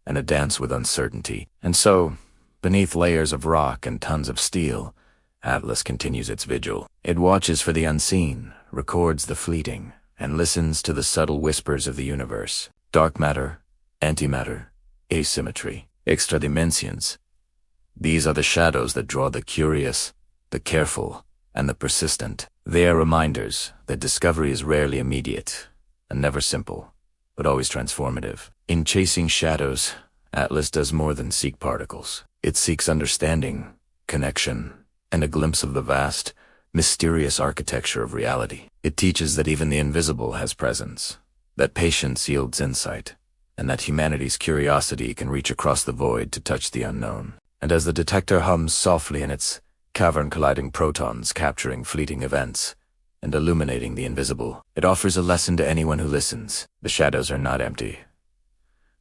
and a dance with uncertainty. And so, beneath layers of rock and tons of steel, Atlas continues its vigil. It watches for the unseen, records the fleeting, and listens to the subtle whispers of the universe. Dark matter, antimatter, asymmetry, extra dimensions. These are the shadows that draw the curious, the careful, and the persistent. They are reminders that discovery is rarely immediate, and never simple, but always transformative. In chasing shadows, Atlas does more than seek particles. It seeks understanding, connection, and a glimpse of the vast, mysterious architecture of reality. It teaches that even the invisible has presence, that patience yields insight, and that humanity's curiosity can reach across the void to touch the unknown. And as the detector hums softly in its cavern, colliding protons capturing fleeting events and illuminating the invisible, it offers a lesson to anyone who listens. The shadows are not empty.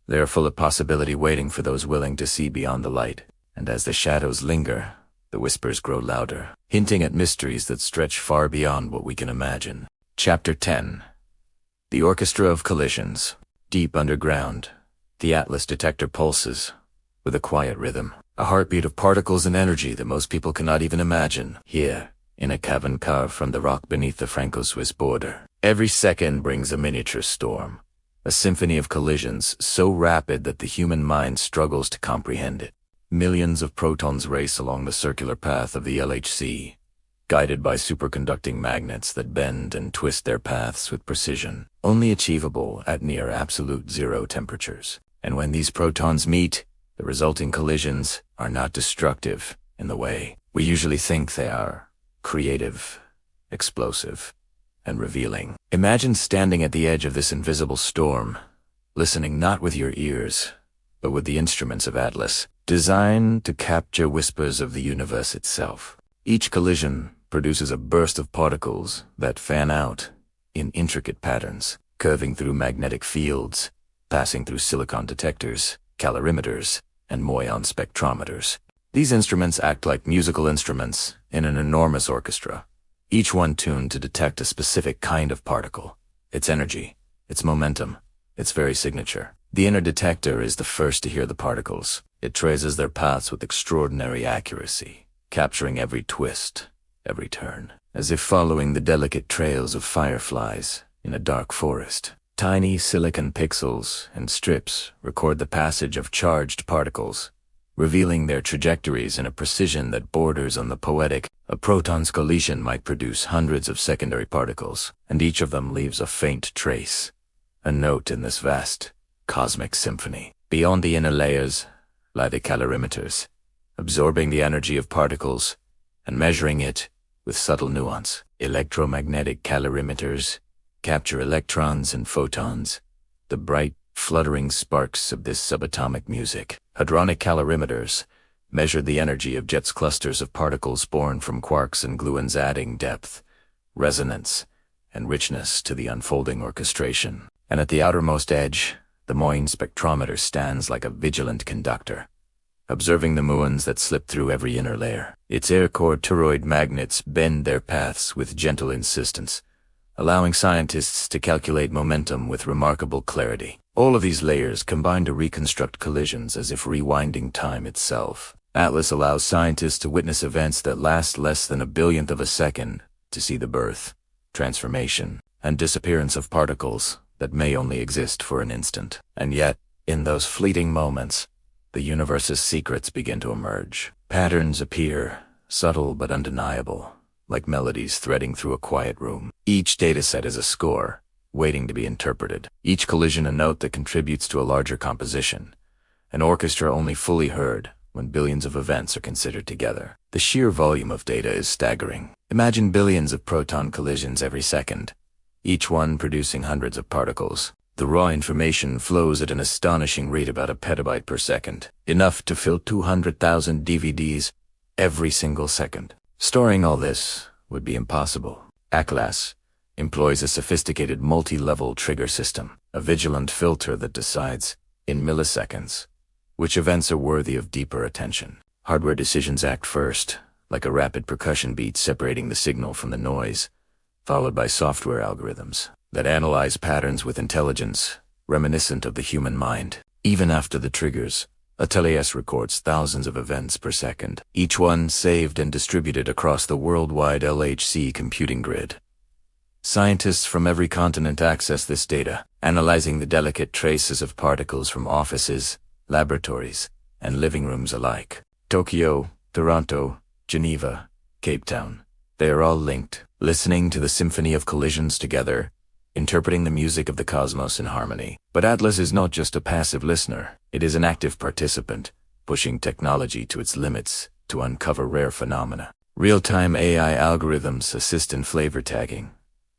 They are full of possibility, waiting for those willing to see beyond the light. And as the shadows linger, the whispers grow louder, hinting at mysteries that stretch far beyond what we can imagine. Chapter 10. The Orchestra of Collisions. Deep underground, the Atlas detector pulses with a quiet rhythm, a heartbeat of particles and energy that most people cannot even imagine. Here, in a cavern carved from the rock beneath the Franco-Swiss border, every second brings a miniature storm, a symphony of collisions so rapid that the human mind struggles to comprehend it. Millions of protons race along the circular path of the LHC, guided by superconducting magnets that bend and twist their paths with precision, only achievable at near absolute zero temperatures. And when these protons meet, the resulting collisions are not destructive in the way we usually think they are: creative, explosive, and revealing. Imagine standing at the edge of this invisible storm, listening not with your ears, but with the instruments of Atlas, designed to capture whispers of the universe itself. Each collision produces a burst of particles that fan out in intricate patterns, curving through magnetic fields, passing through silicon detectors, calorimeters, and muon spectrometers. These instruments act like musical instruments in an enormous orchestra, each one tuned to detect a specific kind of particle, its energy, its momentum, its very signature. The inner detector is the first to hear the particles. It traces their paths with extraordinary accuracy, capturing every twist, every turn, as if following the delicate trails of fireflies in a dark forest. Tiny silicon pixels and strips record the passage of charged particles, revealing their trajectories in a precision that borders on the poetic. A proton's collision might produce hundreds of secondary particles, and each of them leaves a faint trace, a note in this vast, cosmic symphony. Beyond the inner layers lie the calorimeters, absorbing the energy of particles and measuring it with subtle nuance. Electromagnetic calorimeters capture electrons and photons, the bright, fluttering sparks of this subatomic music. Hadronic calorimeters measure the energy of jets, clusters of particles born from quarks and gluons, adding depth, resonance, and richness to the unfolding orchestration. And at the outermost edge, the muon spectrometer stands like a vigilant conductor, observing the muons that slip through every inner layer. Its air-core toroid magnets bend their paths with gentle insistence, allowing scientists to calculate momentum with remarkable clarity. All of these layers combine to reconstruct collisions as if rewinding time itself. Atlas allows scientists to witness events that last less than a billionth of a second, to see the birth, transformation, and disappearance of particles that may only exist for an instant. And yet, in those fleeting moments, the universe's secrets begin to emerge. Patterns appear, subtle but undeniable, like melodies threading through a quiet room. Each dataset is a score, waiting to be interpreted. Each collision a note that contributes to a larger composition, an orchestra only fully heard when billions of events are considered together. The sheer volume of data is staggering. Imagine billions of proton collisions every second, each one producing hundreds of particles. The raw information flows at an astonishing rate, about a petabyte per second, enough to fill 200,000 DVDs every single second. Storing all this would be impossible. Atlas employs a sophisticated multi-level trigger system, a vigilant filter that decides, in milliseconds, which events are worthy of deeper attention. Hardware decisions act first, like a rapid percussion beat separating the signal from the noise, followed by software algorithms that analyze patterns with intelligence reminiscent of the human mind. Even after the triggers, Ateliers records thousands of events per second, each one saved and distributed across the worldwide LHC computing grid. Scientists from every continent access this data, analyzing the delicate traces of particles from offices, laboratories, and living rooms alike. Tokyo, Toronto, Geneva, Cape Town. They are all linked, listening to the symphony of collisions together, interpreting the music of the cosmos in harmony. But Atlas is not just a passive listener. It is an active participant, pushing technology to its limits to uncover rare phenomena. Real-time AI algorithms assist in flavor tagging,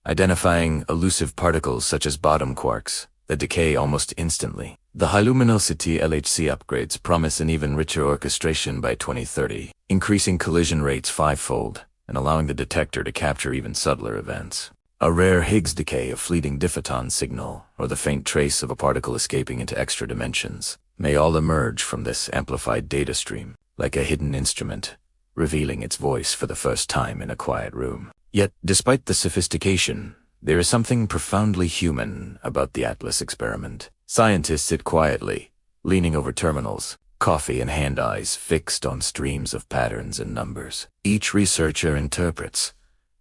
identifying elusive particles such as bottom quarks that decay almost instantly. The high-luminosity LHC upgrades promise an even richer orchestration by 2030, increasing collision rates fivefold and allowing the detector to capture even subtler events. A rare Higgs decay, a fleeting diphoton signal, or the faint trace of a particle escaping into extra dimensions may all emerge from this amplified data stream, like a hidden instrument, revealing its voice for the first time in a quiet room. Yet, despite the sophistication, there is something profoundly human about the Atlas experiment. Scientists sit quietly, leaning over terminals, coffee in hand, eyes fixed on streams of patterns and numbers. Each researcher interprets,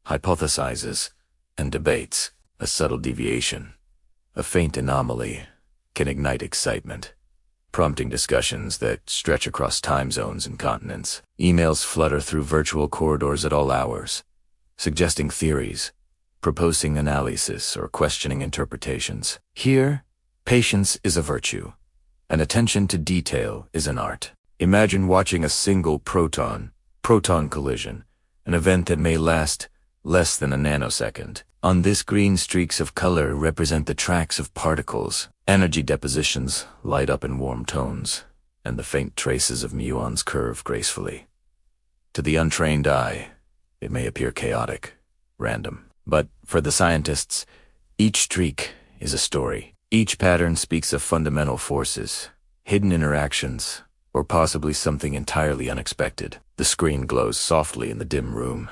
hypothesizes, and debates. A subtle deviation, a faint anomaly, can ignite excitement, prompting discussions that stretch across time zones and continents. Emails flutter through virtual corridors at all hours, suggesting theories, proposing analysis, or questioning interpretations. Here, patience is a virtue, and attention to detail is an art. Imagine watching a single proton collision, an event that may last less than a nanosecond. On this green, streaks of color represent the tracks of particles. Energy depositions light up in warm tones, and the faint traces of muons curve gracefully. To the untrained eye, it may appear chaotic, random. But for the scientists, each streak is a story. Each pattern speaks of fundamental forces, hidden interactions, or possibly something entirely unexpected. The screen glows softly in the dim room,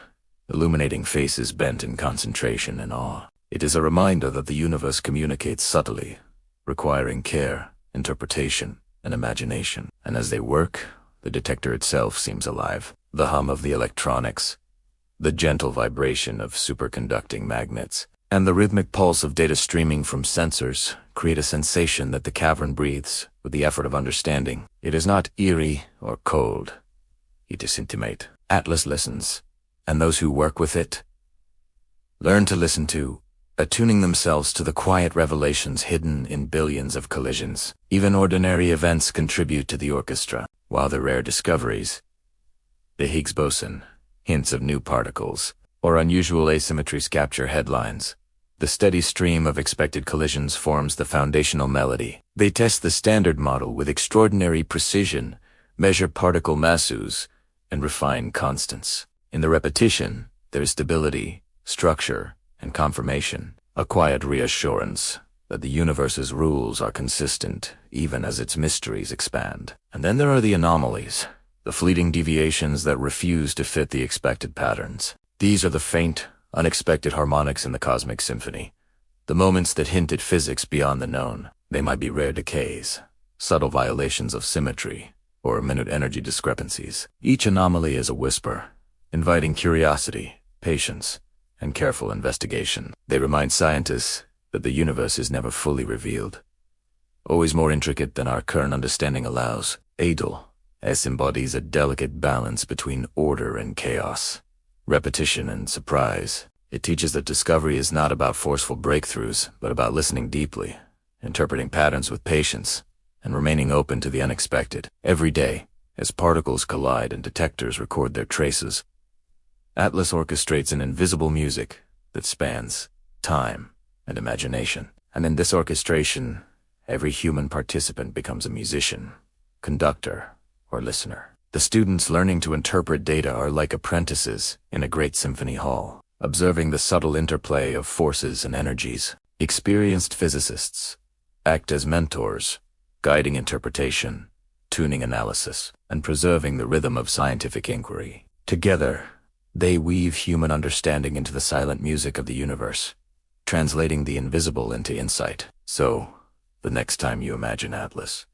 illuminating faces bent in concentration and awe. It is a reminder that the universe communicates subtly, requiring care, interpretation, and imagination. And as they work, the detector itself seems alive. The hum of the electronics, the gentle vibration of superconducting magnets, and the rhythmic pulse of data streaming from sensors create a sensation that the cavern breathes with the effort of understanding. It is not eerie or cold. It is intimate. Atlas listens, and those who work with it learn to listen too, attuning themselves to the quiet revelations hidden in billions of collisions. Even ordinary events contribute to the orchestra, while the rare discoveries, the Higgs boson, hints of new particles, or unusual asymmetries capture headlines. The steady stream of expected collisions forms the foundational melody. They test the standard model with extraordinary precision, measure particle masses, and refine constants. In the repetition, there is stability, structure, and confirmation, a quiet reassurance that the universe's rules are consistent even as its mysteries expand. And then there are the anomalies, the fleeting deviations that refuse to fit the expected patterns. These are the faint, unexpected harmonics in the cosmic symphony, the moments that hint at physics beyond the known. They might be rare decays, subtle violations of symmetry, or minute energy discrepancies. Each anomaly is a whisper, inviting curiosity, patience, and careful investigation. They remind scientists that the universe is never fully revealed, always more intricate than our current understanding allows. Adel S embodies a delicate balance between order and chaos, repetition and surprise. It teaches that discovery is not about forceful breakthroughs, but about listening deeply, interpreting patterns with patience, and remaining open to the unexpected. Every day, as particles collide and detectors record their traces, Atlas orchestrates an invisible music that spans time and imagination. And in this orchestration, every human participant becomes a musician, conductor, or listener. The students learning to interpret data are like apprentices in a great symphony hall, observing the subtle interplay of forces and energies. Experienced physicists act as mentors, guiding interpretation, tuning analysis, and preserving the rhythm of scientific inquiry. Together, they weave human understanding into the silent music of the universe, translating the invisible into insight. So, the next time you imagine Atlas,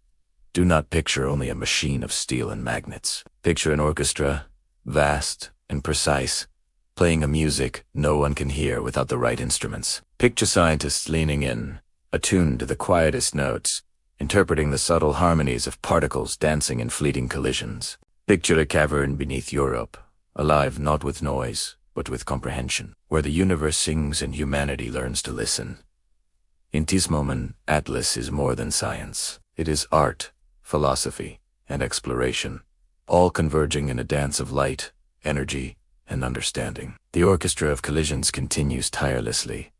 do not picture only a machine of steel and magnets. Picture an orchestra, vast and precise, playing a music no one can hear without the right instruments. Picture scientists leaning in, attuned to the quietest notes, interpreting the subtle harmonies of particles dancing in fleeting collisions. Picture a cavern beneath Europe, alive not with noise, but with comprehension, where the universe sings and humanity learns to listen. In this moment, Atlas is more than science. It is art, philosophy, and exploration, all converging in a dance of light, energy, and understanding. The orchestra of collisions continues tirelessly,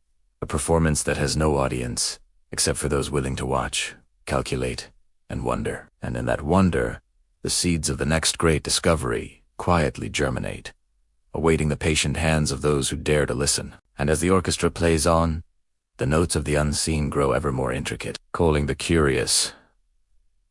a performance that has no audience, except for those willing to watch, calculate, and wonder. And in that wonder, the seeds of the next great discovery quietly germinate, awaiting the patient hands of those who dare to listen. And as the orchestra plays on, the notes of the unseen grow ever more intricate, calling the curious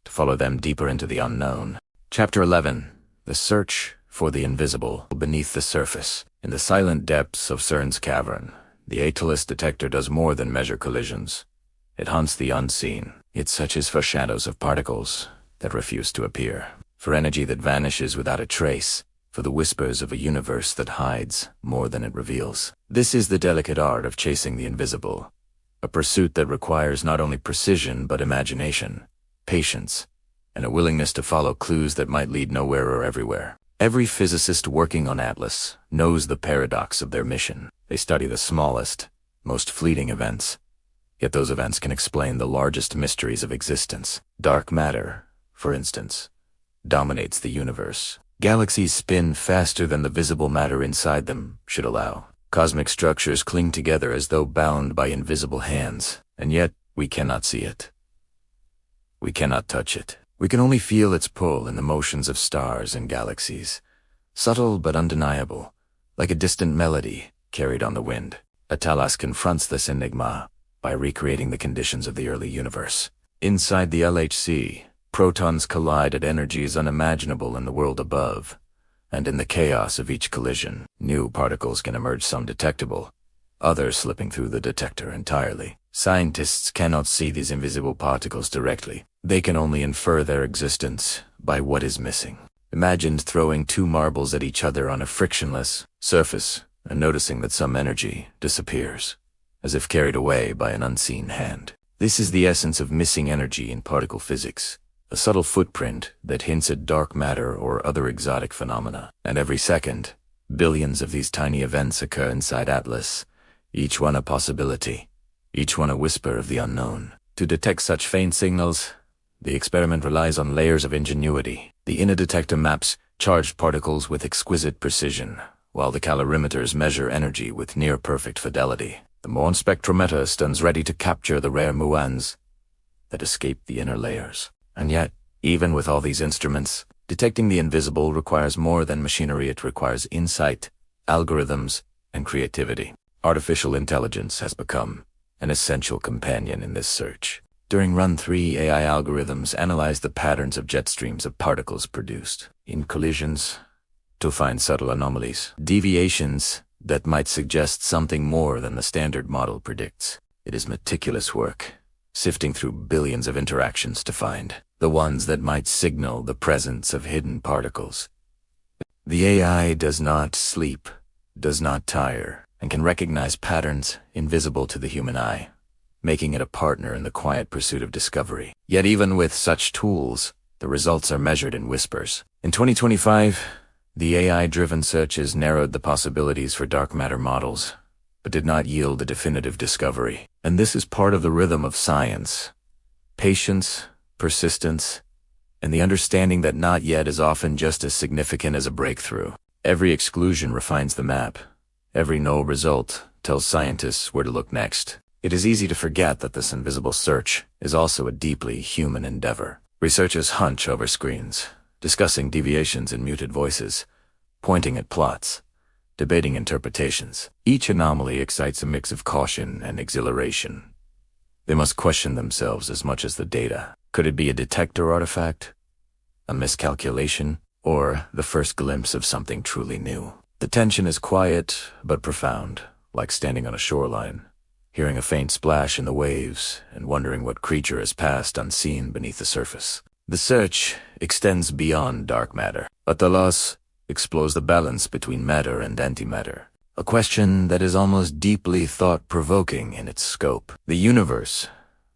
to follow them deeper into the unknown. Chapter 11. The Search for the Invisible Beneath the Surface. In the silent depths of CERN's cavern, the ATLAS detector does more than measure collisions. It hunts the unseen. It searches for shadows of particles that refuse to appear, for energy that vanishes without a trace, for the whispers of a universe that hides more than it reveals. This is the delicate art of chasing the invisible, a pursuit that requires not only precision but imagination, patience, and a willingness to follow clues that might lead nowhere or everywhere. Every physicist working on Atlas knows the paradox of their mission. They study the smallest, most fleeting events, yet those events can explain the largest mysteries of existence. Dark matter, for instance, dominates the universe. Galaxies spin faster than the visible matter inside them should allow. Cosmic structures cling together as though bound by invisible hands, and yet we cannot see it. We cannot touch it. We can only feel its pull in the motions of stars and galaxies, subtle but undeniable, like a distant melody carried on the wind. Atlas confronts this enigma by recreating the conditions of the early universe. Inside the LHC, protons collide at energies unimaginable in the world above, and in the chaos of each collision, new particles can emerge, some detectable, others slipping through the detector entirely. Scientists cannot see these invisible particles directly. They can only infer their existence by what is missing. Imagine throwing two marbles at each other on a frictionless surface and noticing that some energy disappears, as if carried away by an unseen hand. This is the essence of missing energy in particle physics, a subtle footprint that hints at dark matter or other exotic phenomena. And every second, billions of these tiny events occur inside Atlas, each one a possibility, each one a whisper of the unknown. To detect such faint signals, the experiment relies on layers of ingenuity. The inner detector maps charged particles with exquisite precision, while the calorimeters measure energy with near-perfect fidelity. The Mohn spectrometer stands ready to capture the rare muons that escape the inner layers. And yet, even with all these instruments, detecting the invisible requires more than machinery. It requires insight, algorithms, and creativity. Artificial intelligence has become an essential companion in this search. During Run 3, AI algorithms analyze the patterns of jet streams of particles produced in collisions to find subtle anomalies, deviations that might suggest something more than the standard model predicts. It is meticulous work, sifting through billions of interactions to find the ones that might signal the presence of hidden particles. The AI does not sleep, does not tire, and can recognize patterns invisible to the human eye, making it a partner in the quiet pursuit of discovery. Yet even with such tools, the results are measured in whispers. In 2025, the AI-driven searches narrowed the possibilities for dark matter models, but did not yield a definitive discovery. And this is part of the rhythm of science. Patience, persistence, and the understanding that not yet is often just as significant as a breakthrough. Every exclusion refines the map. Every no result tells scientists where to look next. It is easy to forget that this invisible search is also a deeply human endeavor. Researchers hunch over screens, discussing deviations in muted voices, pointing at plots, debating interpretations. Each anomaly excites a mix of caution and exhilaration. They must question themselves as much as the data. Could it be a detector artifact, a miscalculation, or the first glimpse of something truly new? The tension is quiet but profound, like standing on a shoreline, hearing a faint splash in the waves and wondering what creature has passed unseen beneath the surface. The search extends beyond dark matter, but the loss explores the balance between matter and antimatter, a question that is almost deeply thought-provoking in its scope. The universe,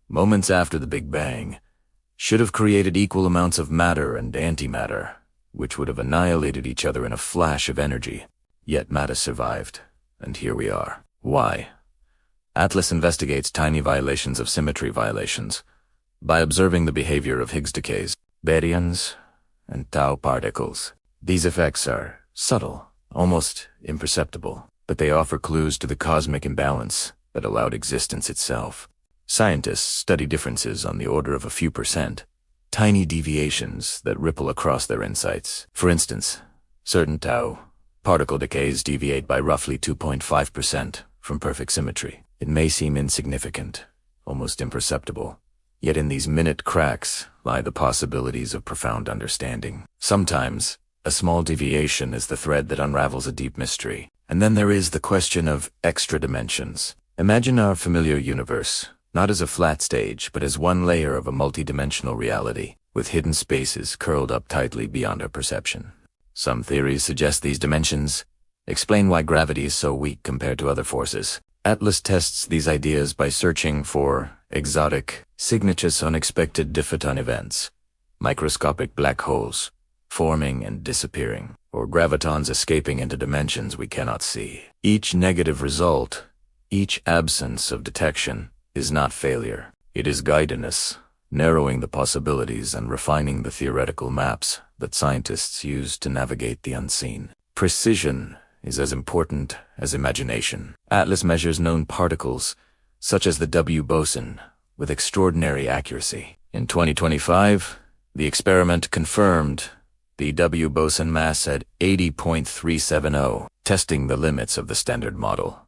moments after the Big Bang, should have created equal amounts of matter and antimatter, which would have annihilated each other in a flash of energy. Yet matter survived, and here we are. Why? Atlas investigates tiny violations of symmetry violations by observing the behavior of Higgs decays, baryons, and tau particles. These effects are subtle, almost imperceptible, but they offer clues to the cosmic imbalance that allowed existence itself. Scientists study differences on the order of a few percent, tiny deviations that ripple across their insights. For instance, certain tau particle decays deviate by roughly 2.5% from perfect symmetry. It may seem insignificant, almost imperceptible, yet in these minute cracks lie the possibilities of profound understanding. Sometimes, a small deviation is the thread that unravels a deep mystery. And then there is the question of extra dimensions. Imagine our familiar universe, not as a flat stage, but as one layer of a multidimensional reality, with hidden spaces curled up tightly beyond our perception. Some theories suggest these dimensions explain why gravity is so weak compared to other forces. Atlas tests these ideas by searching for exotic, signaturous unexpected Diffoton events, microscopic black holes, forming and disappearing, or gravitons escaping into dimensions we cannot see. Each negative result, each absence of detection, is not failure. It is guidance, narrowing the possibilities and refining the theoretical maps that scientists use to navigate the unseen. Precision is as important as imagination. Atlas measures known particles, such as the W boson, with extraordinary accuracy. In 2025, the experiment confirmed the W boson mass at 80.370, testing the limits of the standard model.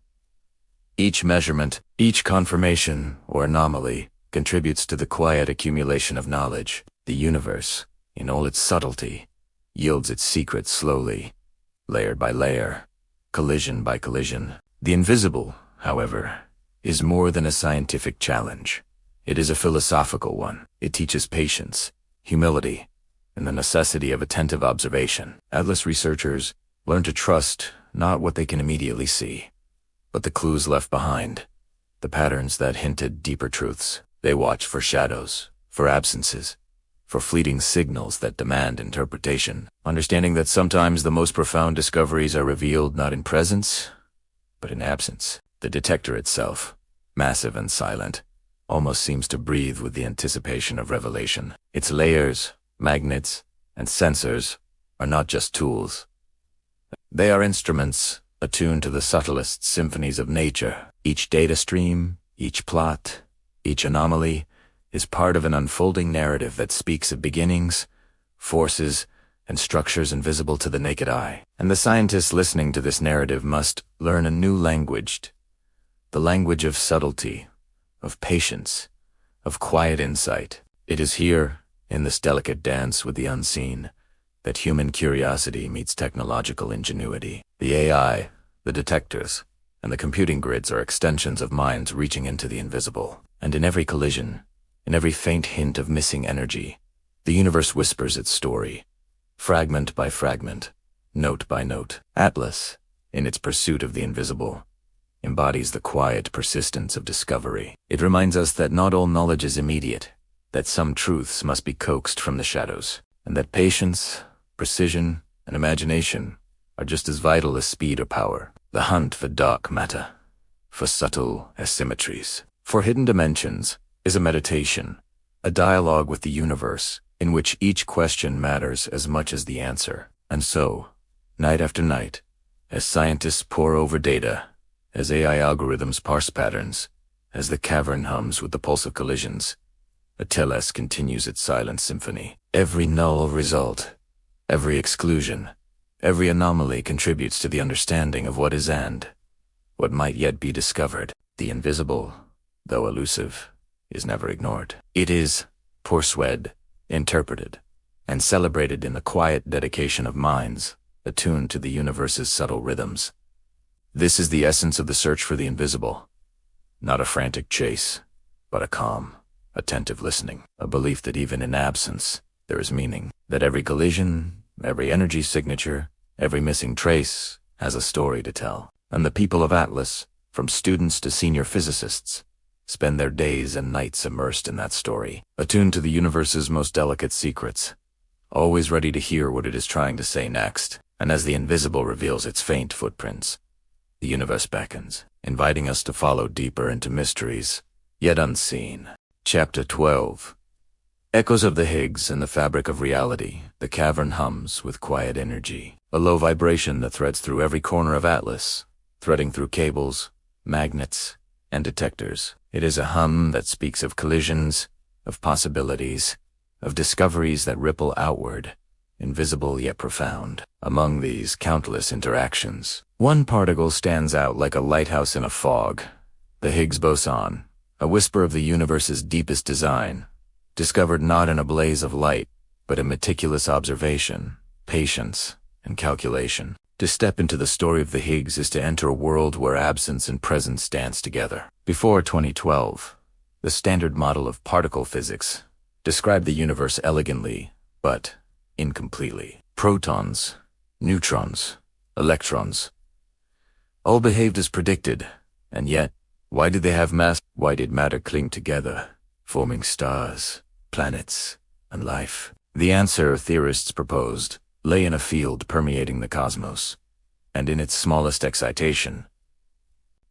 Each measurement, each confirmation or anomaly, contributes to the quiet accumulation of knowledge. The universe, in all its subtlety, yields its secrets slowly, layer by layer, collision by collision. The invisible, however, is more than a scientific challenge. It is a philosophical one. It teaches patience, humility, and the necessity of attentive observation. Atlas researchers learn to trust not what they can immediately see, but the clues left behind, the patterns that hint at deeper truths. They watch for shadows, for absences, for fleeting signals that demand interpretation, understanding that sometimes the most profound discoveries are revealed not in presence, but in absence. The detector itself, massive and silent, almost seems to breathe with the anticipation of revelation. Its layers, magnets, and sensors are not just tools. They are instruments attuned to the subtlest symphonies of nature. Each data stream, each plot, each anomaly is part of an unfolding narrative that speaks of beginnings, forces, and structures invisible to the naked eye. And the scientists listening to this narrative must learn a new language, the language of subtlety, of patience, of quiet insight. It is here, in this delicate dance with the unseen, that human curiosity meets technological ingenuity. The AI, the detectors, and the computing grids are extensions of minds reaching into the invisible. And in every collision, in every faint hint of missing energy, the universe whispers its story, fragment by fragment, note by note. Atlas, in its pursuit of the invisible, embodies the quiet persistence of discovery. It reminds us that not all knowledge is immediate, that some truths must be coaxed from the shadows, and that patience, precision, and imagination are just as vital as speed or power. The hunt for dark matter, for subtle asymmetries, for hidden dimensions, is a meditation, a dialogue with the universe, in which each question matters as much as the answer. And so, night after night, as scientists pore over data, as AI algorithms parse patterns, as the cavern hums with the pulse of collisions, Atlas continues its silent symphony. Every null result, Every exclusion, every anomaly contributes to the understanding of what is and what might yet be discovered. The invisible, though elusive, is never ignored. It is pursued, interpreted, and celebrated in the quiet dedication of minds attuned to the universe's subtle rhythms. This is the essence of the search for the invisible. Not a frantic chase, but a calm, attentive listening. A belief that even in absence, there is meaning. That every collision, every energy signature, every missing trace has a story to tell. And the people of Atlas, from students to senior physicists, spend their days and nights immersed in that story, attuned to the universe's most delicate secrets, always ready to hear what it is trying to say next. And as the invisible reveals its faint footprints, the universe beckons, inviting us to follow deeper into mysteries, yet unseen. Chapter 12. Echoes of the Higgs in the fabric of reality, the cavern hums with quiet energy. A low vibration that threads through every corner of Atlas, threading through cables, magnets, and detectors. It is a hum that speaks of collisions, of possibilities, of discoveries that ripple outward, invisible yet profound. Among these countless interactions, one particle stands out like a lighthouse in a fog. The Higgs boson, a whisper of the universe's deepest design, discovered not in a blaze of light, but in meticulous observation, patience, and calculation. To step into the story of the Higgs is to enter a world where absence and presence dance together. Before 2012, the standard model of particle physics described the universe elegantly, but incompletely. Protons, neutrons, electrons, all behaved as predicted, and yet, why did they have mass? Why did matter cling together, forming stars, planets, and life? The answer, theorists proposed, lay in a field permeating the cosmos, and in its smallest excitation,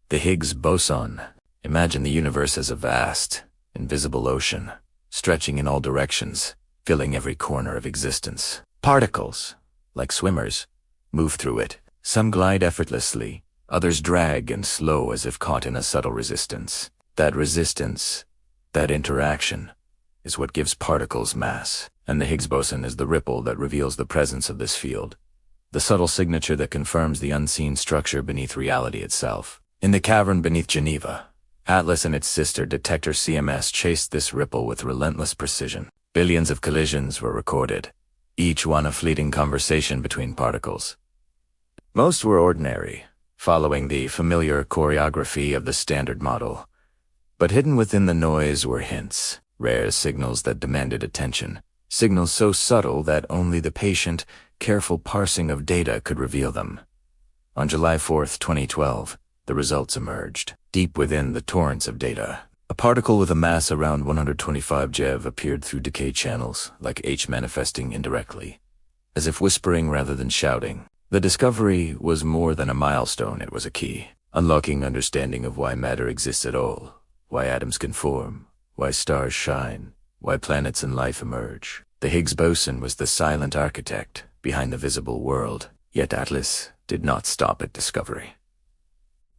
the Higgs boson. Imagine the universe as a vast, invisible ocean, stretching in all directions, filling every corner of existence. Particles, like swimmers, move through it. Some glide effortlessly, others drag and slow as if caught in a subtle resistance. That resistance, that interaction, is what gives particles mass, and the Higgs boson is the ripple that reveals the presence of this field, the subtle signature that confirms the unseen structure beneath reality itself. In the cavern beneath Geneva, Atlas and its sister detector CMS chased this ripple with relentless precision. Billions of collisions were recorded, each one a fleeting conversation between particles. Most were ordinary, following the familiar choreography of the standard model, but hidden within the noise were hints, rare signals that demanded attention, signals so subtle that only the patient, careful parsing of data could reveal them. On July 4, 2012, the results emerged. Deep within the torrents of data, a particle with a mass around 125 GeV appeared through decay channels, like H manifesting indirectly, as if whispering rather than shouting. The discovery was more than a milestone, it was a key, unlocking understanding of why matter exists at all, why atoms can form, why stars shine, why planets and life emerge. The Higgs boson was the silent architect behind the visible world, yet Atlas did not stop at discovery.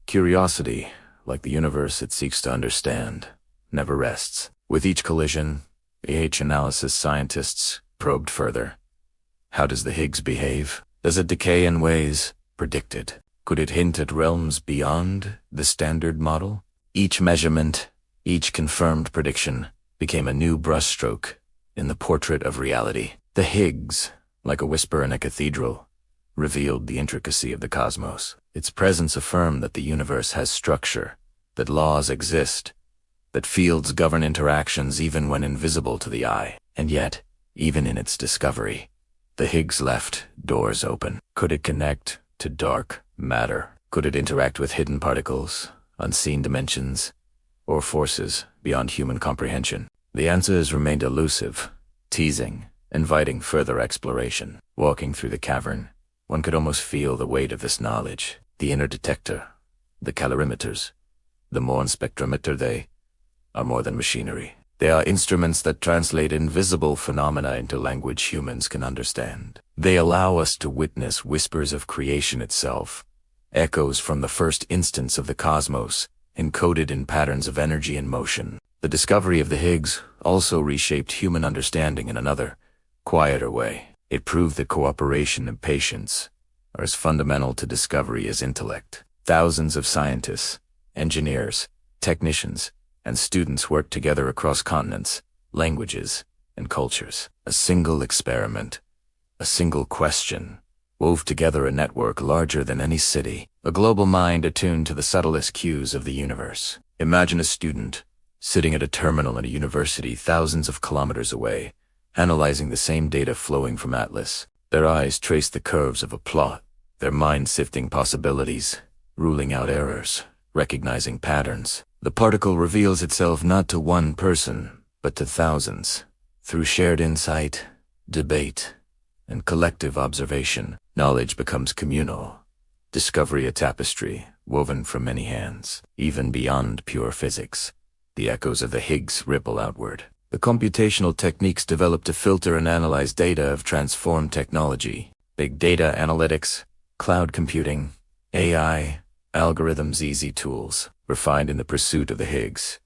Curiosity, like the universe it seeks to understand, never rests. With each collision, AH analysis scientists probed further. How does the Higgs behave? Does it decay in ways predicted? Could it hint at realms beyond the standard model? Each measurement, each confirmed prediction, became a new brushstroke in the portrait of reality. The Higgs, like a whisper in a cathedral, revealed the intricacy of the cosmos. Its presence affirmed that the universe has structure, that laws exist, that fields govern interactions even when invisible to the eye. And yet, even in its discovery, the Higgs left doors open. Could it connect to dark matter? Could it interact with hidden particles, unseen dimensions, or forces beyond human comprehension? The answers remained elusive, teasing, inviting further exploration. Walking through the cavern, one could almost feel the weight of this knowledge. The inner detector, the calorimeters, the Morn spectrometer, they are more than machinery. They are instruments that translate invisible phenomena into language humans can understand. They allow us to witness whispers of creation itself, echoes from the first instance of the cosmos, encoded in patterns of energy and motion. The discovery of the Higgs also reshaped human understanding in another, quieter way. It proved that cooperation and patience are as fundamental to discovery as intellect. Thousands of scientists, engineers, technicians, and students worked together across continents, languages, and cultures. A single experiment, a single question, wove together a network larger than any city, a global mind attuned to the subtlest cues of the universe. Imagine a student sitting at a terminal in a university thousands of kilometers away, analyzing the same data flowing from Atlas. Their eyes trace the curves of a plot, their mind sifting possibilities, ruling out errors, recognizing patterns. The particle reveals itself not to one person, but to thousands. Through shared insight, debate, and collective observation, knowledge becomes communal, discovery a tapestry woven from many hands. Even beyond pure physics, the echoes of the Higgs ripple outward. The computational techniques developed to filter and analyze data have transformed technology. Big data analytics, cloud computing, AI, algorithms, easy tools, refined in the pursuit of the Higgs,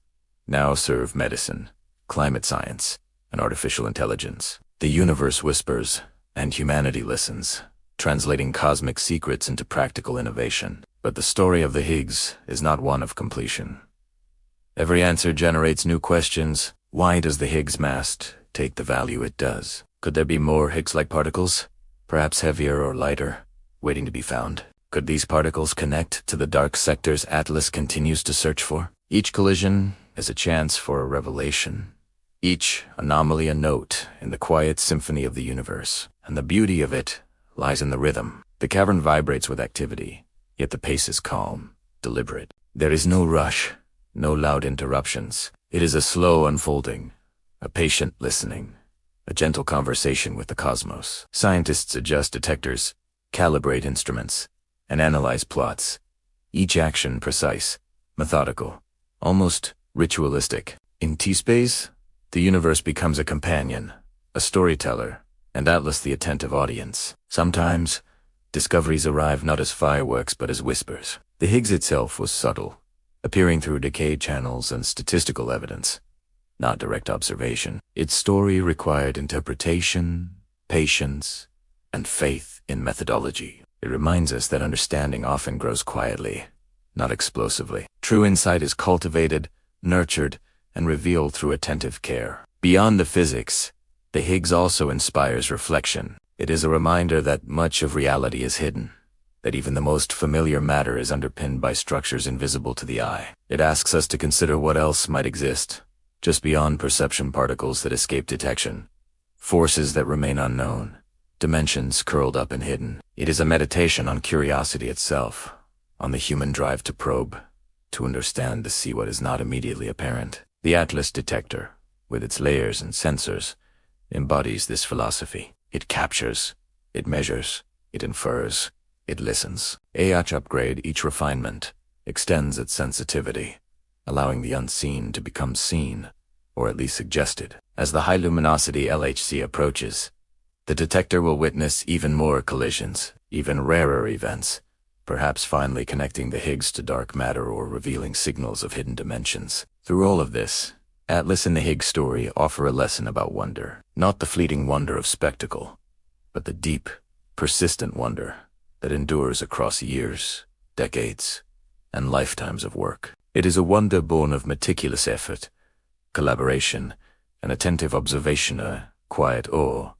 now serve medicine, climate science, and artificial intelligence. The universe whispers, and humanity listens, translating cosmic secrets into practical innovation. But the story of the Higgs is not one of completion. Every answer generates new questions. Why does the Higgs mass take the value it does? Could there be more Higgs-like particles, perhaps heavier or lighter, waiting to be found? Could these particles connect to the dark sectors Atlas continues to search for? Each collision is a chance for a revelation. Each anomaly a note in the quiet symphony of the universe. And the beauty of it lies in the rhythm. The cavern vibrates with activity, yet the pace is calm, deliberate. There is no rush, no loud interruptions. It is a slow unfolding, a patient listening, a gentle conversation with the cosmos. Scientists adjust detectors, calibrate instruments, and analyze plots. Each action precise, methodical, almost ritualistic. In T-space, the universe becomes a companion, a storyteller, and Atlas the attentive audience. Sometimes, discoveries arrive not as fireworks but as whispers. The Higgs itself was subtle, appearing through decay channels and statistical evidence, not direct observation. Its story required interpretation, patience, and faith in methodology. It reminds us that understanding often grows quietly, not explosively. True insight is cultivated, nurtured, and revealed through attentive care. Beyond the physics, the Higgs also inspires reflection. It is a reminder that much of reality is hidden, that even the most familiar matter is underpinned by structures invisible to the eye. It asks us to consider what else might exist, just beyond perception, particles that escape detection, forces that remain unknown, dimensions curled up and hidden. It is a meditation on curiosity itself, on the human drive to probe, to understand, to see what is not immediately apparent. The Atlas detector, with its layers and sensors, embodies this philosophy. It captures, it measures, it infers, it listens. Each upgrade, each refinement, extends its sensitivity, allowing the unseen to become seen, or at least suggested. As the high-luminosity LHC approaches, the detector will witness even more collisions, even rarer events, perhaps finally connecting the Higgs to dark matter or revealing signals of hidden dimensions. Through all of this, Atlas and the Higgs story offer a lesson about wonder. Not the fleeting wonder of spectacle, but the deep, persistent wonder that endures across years, decades, and lifetimes of work. It is a wonder born of meticulous effort, collaboration, and attentive observation, a quiet awe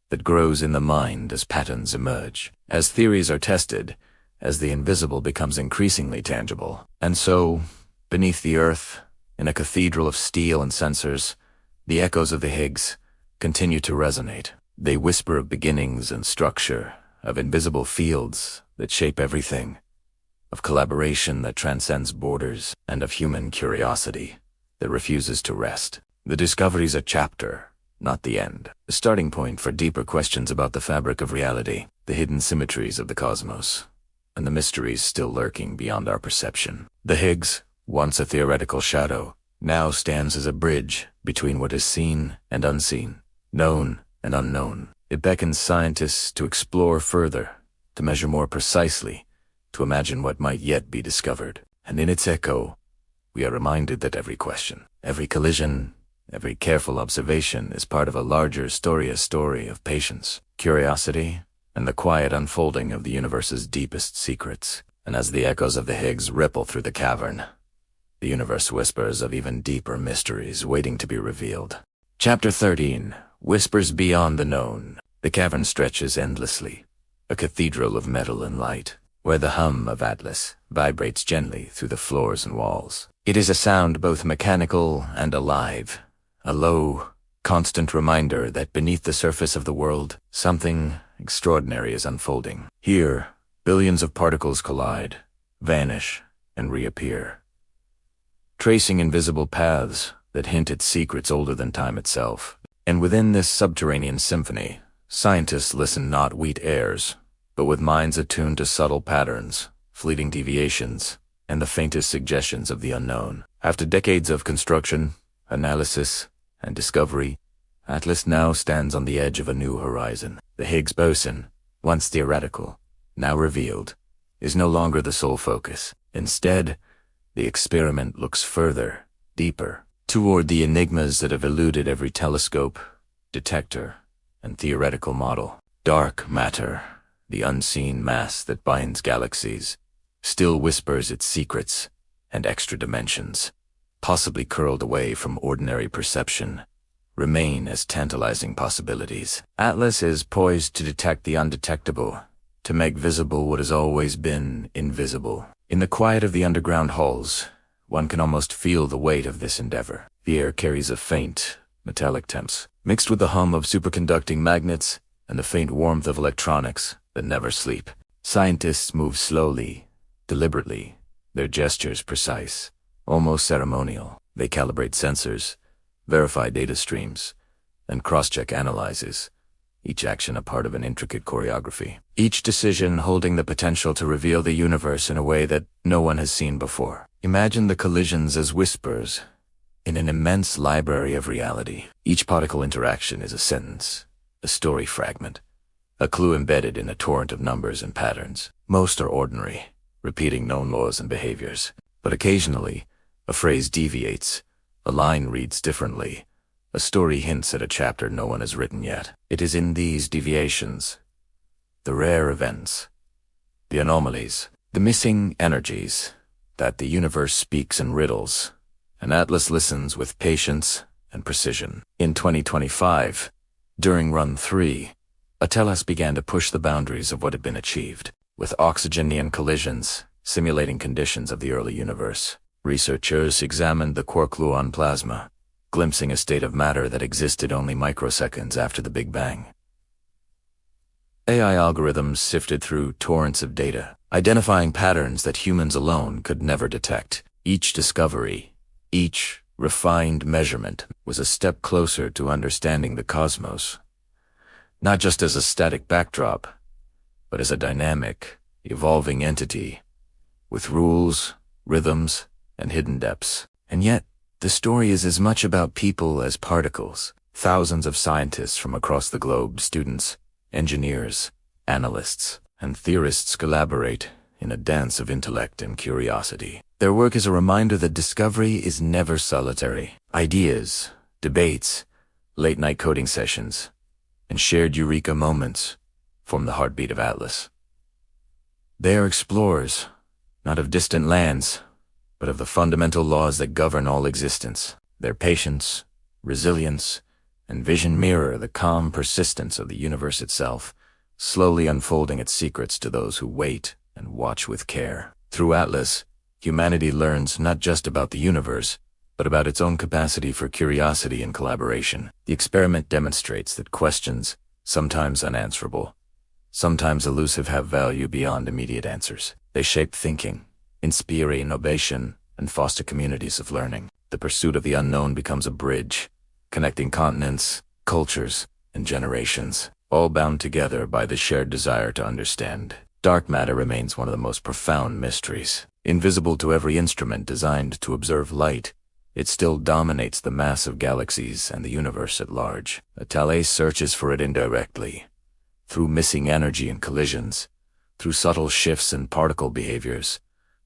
that grows in the mind as patterns emerge, as theories are tested, as the invisible becomes increasingly tangible. And so, beneath the earth, in a cathedral of steel and sensors, the echoes of the Higgs continue to resonate. They whisper of beginnings and structure, of invisible fields that shape everything, of collaboration that transcends borders, and of human curiosity that refuses to rest. The discovery's a chapter, not the end. A starting point for deeper questions about the fabric of reality, the hidden symmetries of the cosmos, and the mysteries still lurking beyond our perception. The Higgs, once a theoretical shadow, now stands as a bridge between what is seen and unseen, known and unknown. It beckons scientists to explore further, to measure more precisely, to imagine what might yet be discovered. And in its echo, we are reminded that every question, every collision, Every careful observation is part of a larger story, a story of patience, curiosity, and the quiet unfolding of the universe's deepest secrets. And as the echoes of the Higgs ripple through the cavern, the universe whispers of even deeper mysteries waiting to be revealed. Chapter 13. Whispers Beyond the Known. The cavern stretches endlessly, a cathedral of metal and light, where the hum of Atlas vibrates gently through the floors and walls. It is a sound both mechanical and alive, a low, constant reminder that beneath the surface of the world, something extraordinary is unfolding. Here, billions of particles collide, vanish, and reappear, tracing invisible paths that hint at secrets older than time itself. And within this subterranean symphony, scientists listen not with ears, but with minds attuned to subtle patterns, fleeting deviations, and the faintest suggestions of the unknown. After decades of construction, analysis, and discovery, Atlas now stands on the edge of a new horizon. The Higgs boson, once theoretical, now revealed, is no longer the sole focus. Instead, the experiment looks further, deeper, toward the enigmas that have eluded every telescope, detector, and theoretical model. Dark matter, the unseen mass that binds galaxies, still whispers its secrets and extra dimensions, possibly curled away from ordinary perception, remain as tantalizing possibilities. Atlas is poised to detect the undetectable, to make visible what has always been invisible. In the quiet of the underground halls, one can almost feel the weight of this endeavor. The air carries a faint, metallic temps, mixed with the hum of superconducting magnets and the faint warmth of electronics that never sleep. Scientists move slowly, deliberately, their gestures precise, almost ceremonial. They calibrate sensors, verify data streams, and cross-check analyses, each action a part of an intricate choreography. Each decision holding the potential to reveal the universe in a way that no one has seen before. Imagine the collisions as whispers in an immense library of reality. Each particle interaction is a sentence, a story fragment, a clue embedded in a torrent of numbers and patterns. Most are ordinary, repeating known laws and behaviors. But occasionally, a phrase deviates, a line reads differently, a story hints at a chapter no one has written yet. It is in these deviations, the rare events, the anomalies, the missing energies, that the universe speaks in riddles, and Atlas listens with patience and precision. In 2025, during Run 3, Atlas began to push the boundaries of what had been achieved. With oxygen-neon collisions, simulating conditions of the early universe, researchers examined the quark-gluon plasma, glimpsing a state of matter that existed only microseconds after the Big Bang. AI algorithms sifted through torrents of data, identifying patterns that humans alone could never detect. Each discovery, each refined measurement, was a step closer to understanding the cosmos, not just as a static backdrop, but as a dynamic, evolving entity, with rules, rhythms, and hidden depths. And yet, the story is as much about people as particles. Thousands of scientists from across the globe, students, engineers, analysts, and theorists collaborate in a dance of intellect and curiosity. Their work is a reminder that discovery is never solitary. Ideas, debates, late-night coding sessions, and shared eureka moments form the heartbeat of Atlas. They are explorers, not of distant lands, but of the fundamental laws that govern all existence. Their patience, resilience, and vision mirror the calm persistence of the universe itself, slowly unfolding its secrets to those who wait and watch with care. Through Atlas, humanity learns not just about the universe, but about its own capacity for curiosity and collaboration. The experiment demonstrates that questions, sometimes unanswerable, sometimes elusive, have value beyond immediate answers. They shape thinking, inspire innovation, and foster communities of learning. The pursuit of the unknown becomes a bridge, connecting continents, cultures, and generations, all bound together by the shared desire to understand. Dark matter remains one of the most profound mysteries. Invisible to every instrument designed to observe light, it still dominates the mass of galaxies and the universe at large. Atlas searches for it indirectly, through missing energy and collisions, through subtle shifts in particle behaviors,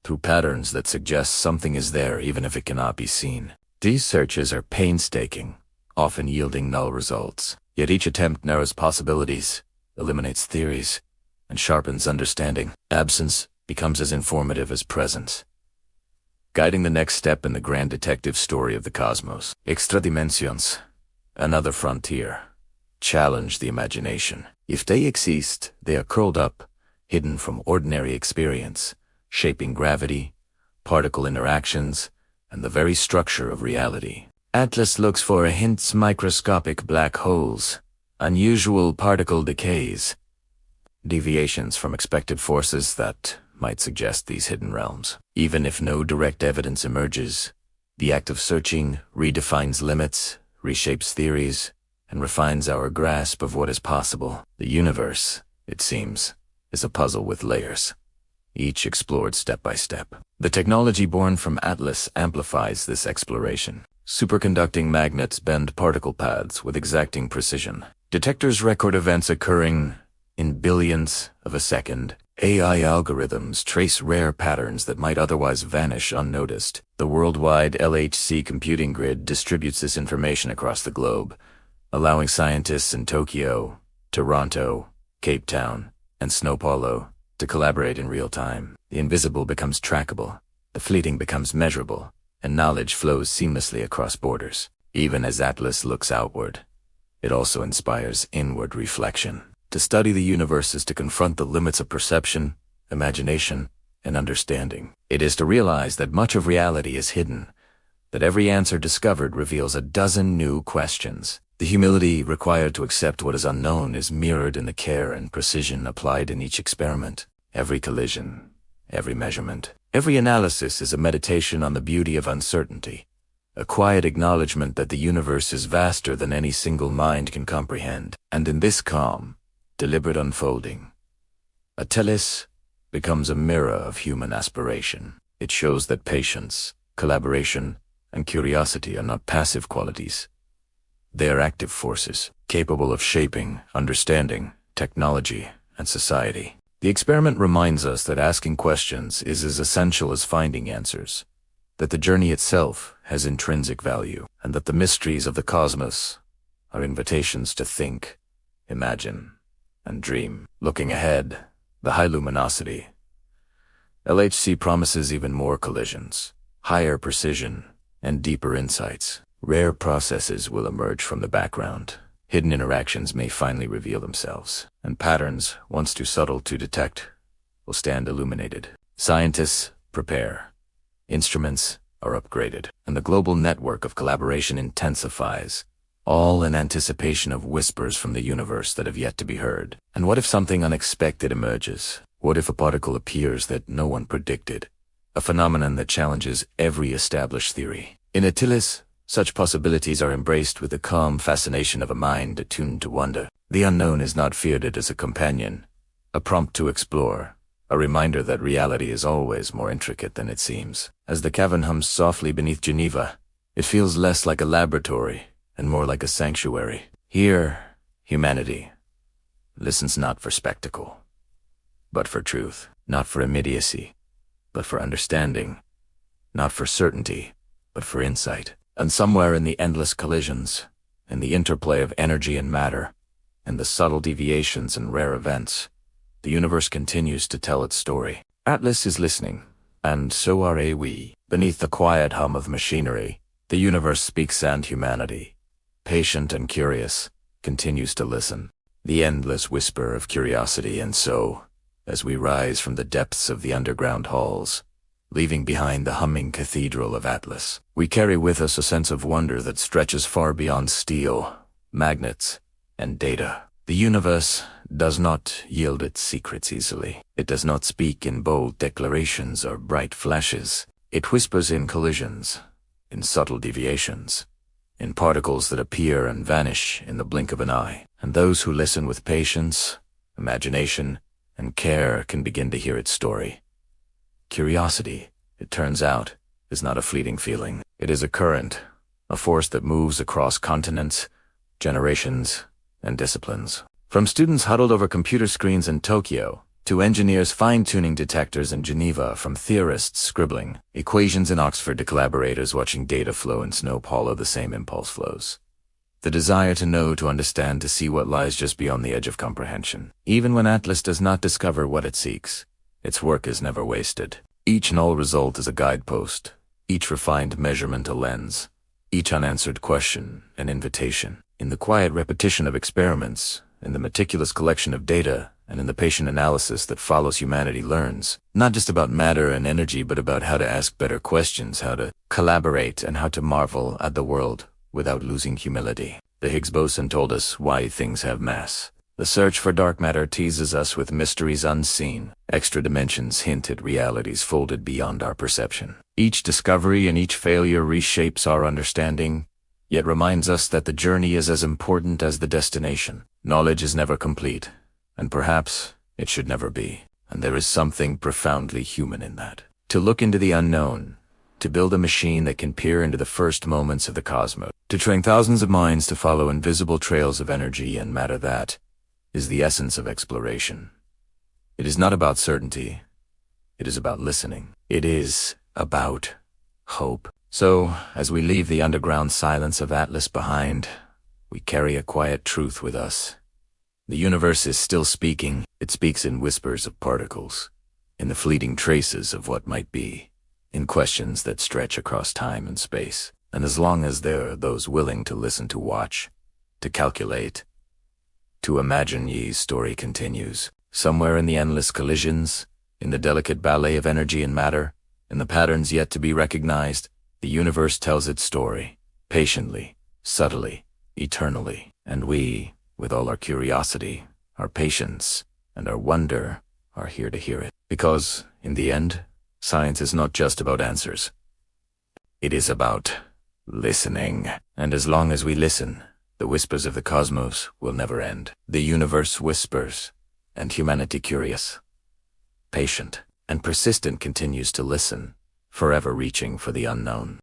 through patterns that suggest something is there even if it cannot be seen. These searches are painstaking, often yielding null results. Yet each attempt narrows possibilities, eliminates theories, and sharpens understanding. Absence becomes as informative as presence, guiding the next step in the grand detective story of the cosmos. Extradimensions, another frontier, challenge the imagination. If they exist, they are curled up, hidden from ordinary experience, shaping gravity, particle interactions, and the very structure of reality. Atlas looks for hints: microscopic black holes, unusual particle decays, deviations from expected forces that might suggest these hidden realms. Even if no direct evidence emerges, the act of searching redefines limits, reshapes theories, and refines our grasp of what is possible. The universe, it seems, is a puzzle with layers, each explored step by step. The technology born from Atlas amplifies this exploration. Superconducting magnets bend particle paths with exacting precision. Detectors record events occurring in billions of a second. AI algorithms trace rare patterns that might otherwise vanish unnoticed. The worldwide LHC computing grid distributes this information across the globe, allowing scientists in Tokyo, Toronto, Cape Town, and São Paulo to collaborate in real time. The invisible becomes trackable, the fleeting becomes measurable, and knowledge flows seamlessly across borders. Even as Atlas looks outward, it also inspires inward reflection. To study the universe is to confront the limits of perception, imagination, and understanding. It is to realize that much of reality is hidden, that every answer discovered reveals a dozen new questions. The humility required to accept what is unknown is mirrored in the care and precision applied in each experiment. Every collision, every measurement, every analysis is a meditation on the beauty of uncertainty, a quiet acknowledgement that the universe is vaster than any single mind can comprehend. And in this calm, deliberate unfolding, Atlas becomes a mirror of human aspiration. It shows that patience, collaboration, and curiosity are not passive qualities. They are active forces, capable of shaping, understanding, technology, and society. The experiment reminds us that asking questions is as essential as finding answers, that the journey itself has intrinsic value, and that the mysteries of the cosmos are invitations to think, imagine, and dream. Looking ahead, the high luminosity. LHC promises even more collisions, higher precision, and deeper insights. Rare processes will emerge from the background. Hidden interactions may finally reveal themselves, and patterns, once too subtle to detect, will stand illuminated. Scientists prepare. Instruments are upgraded, and the global network of collaboration intensifies, all in anticipation of whispers from the universe that have yet to be heard. And what if something unexpected emerges? What if a particle appears that no one predicted? A phenomenon that challenges every established theory. In Atlas, such possibilities are embraced with the calm fascination of a mind attuned to wonder. The unknown is not feared as a companion, a prompt to explore, a reminder that reality is always more intricate than it seems. As the cavern hums softly beneath Geneva, it feels less like a laboratory and more like a sanctuary. Here, humanity listens not for spectacle, but for truth, not for immediacy, but for understanding, not for certainty, but for insight. And somewhere in the endless collisions, in the interplay of energy and matter, in the subtle deviations and rare events, the universe continues to tell its story. Atlas is listening, and so are we. Beneath the quiet hum of machinery, the universe speaks, and humanity, patient and curious, continues to listen. The endless whisper of curiosity. And so, as we rise from the depths of the underground halls, leaving behind the humming cathedral of Atlas, we carry with us a sense of wonder that stretches far beyond steel, magnets, and data. The universe does not yield its secrets easily. It does not speak in bold declarations or bright flashes. It whispers in collisions, in subtle deviations, in particles that appear and vanish in the blink of an eye. And those who listen with patience, imagination, and care can begin to hear its story. Curiosity, it turns out, is not a fleeting feeling. It is a current, a force that moves across continents, generations, and disciplines. From students huddled over computer screens in Tokyo to engineers fine-tuning detectors in Geneva, from theorists scribbling equations in Oxford to collaborators watching data flow in Snow follow the same impulse flows. The desire to know, to understand, to see what lies just beyond the edge of comprehension. Even when Atlas does not discover what it seeks, its work is never wasted. Each null result is a guidepost, each refined measurement a lens, each unanswered question an invitation. In the quiet repetition of experiments, in the meticulous collection of data, and in the patient analysis that follows, humanity learns, not just about matter and energy, but about how to ask better questions, how to collaborate, and how to marvel at the world without losing humility. The Higgs boson told us why things have mass. The search for dark matter teases us with mysteries unseen. Extra dimensions hint at realities folded beyond our perception. Each discovery and each failure reshapes our understanding, yet reminds us that the journey is as important as the destination. Knowledge is never complete, and perhaps it should never be. And there is something profoundly human in that. To look into the unknown, to build a machine that can peer into the first moments of the cosmos, to train thousands of minds to follow invisible trails of energy and matter, that is the essence of exploration. It is not about certainty. It is about listening. It is about hope. So, as we leave the underground silence of Atlas behind, we carry a quiet truth with us. The universe is still speaking. It speaks in whispers of particles, in the fleeting traces of what might be, in questions that stretch across time and space. And as long as there are those willing to listen, to watch, to calculate, to imagine, Yi's story continues. Somewhere in the endless collisions, in the delicate ballet of energy and matter, in the patterns yet to be recognized, the universe tells its story, patiently, subtly, eternally. And we, with all our curiosity, our patience, and our wonder, are here to hear it. Because, in the end, science is not just about answers. It is about listening. And as long as we listen, the whispers of the cosmos will never end. The universe whispers, and humanity, curious, patient, and persistent, continues to listen, forever reaching for the unknown.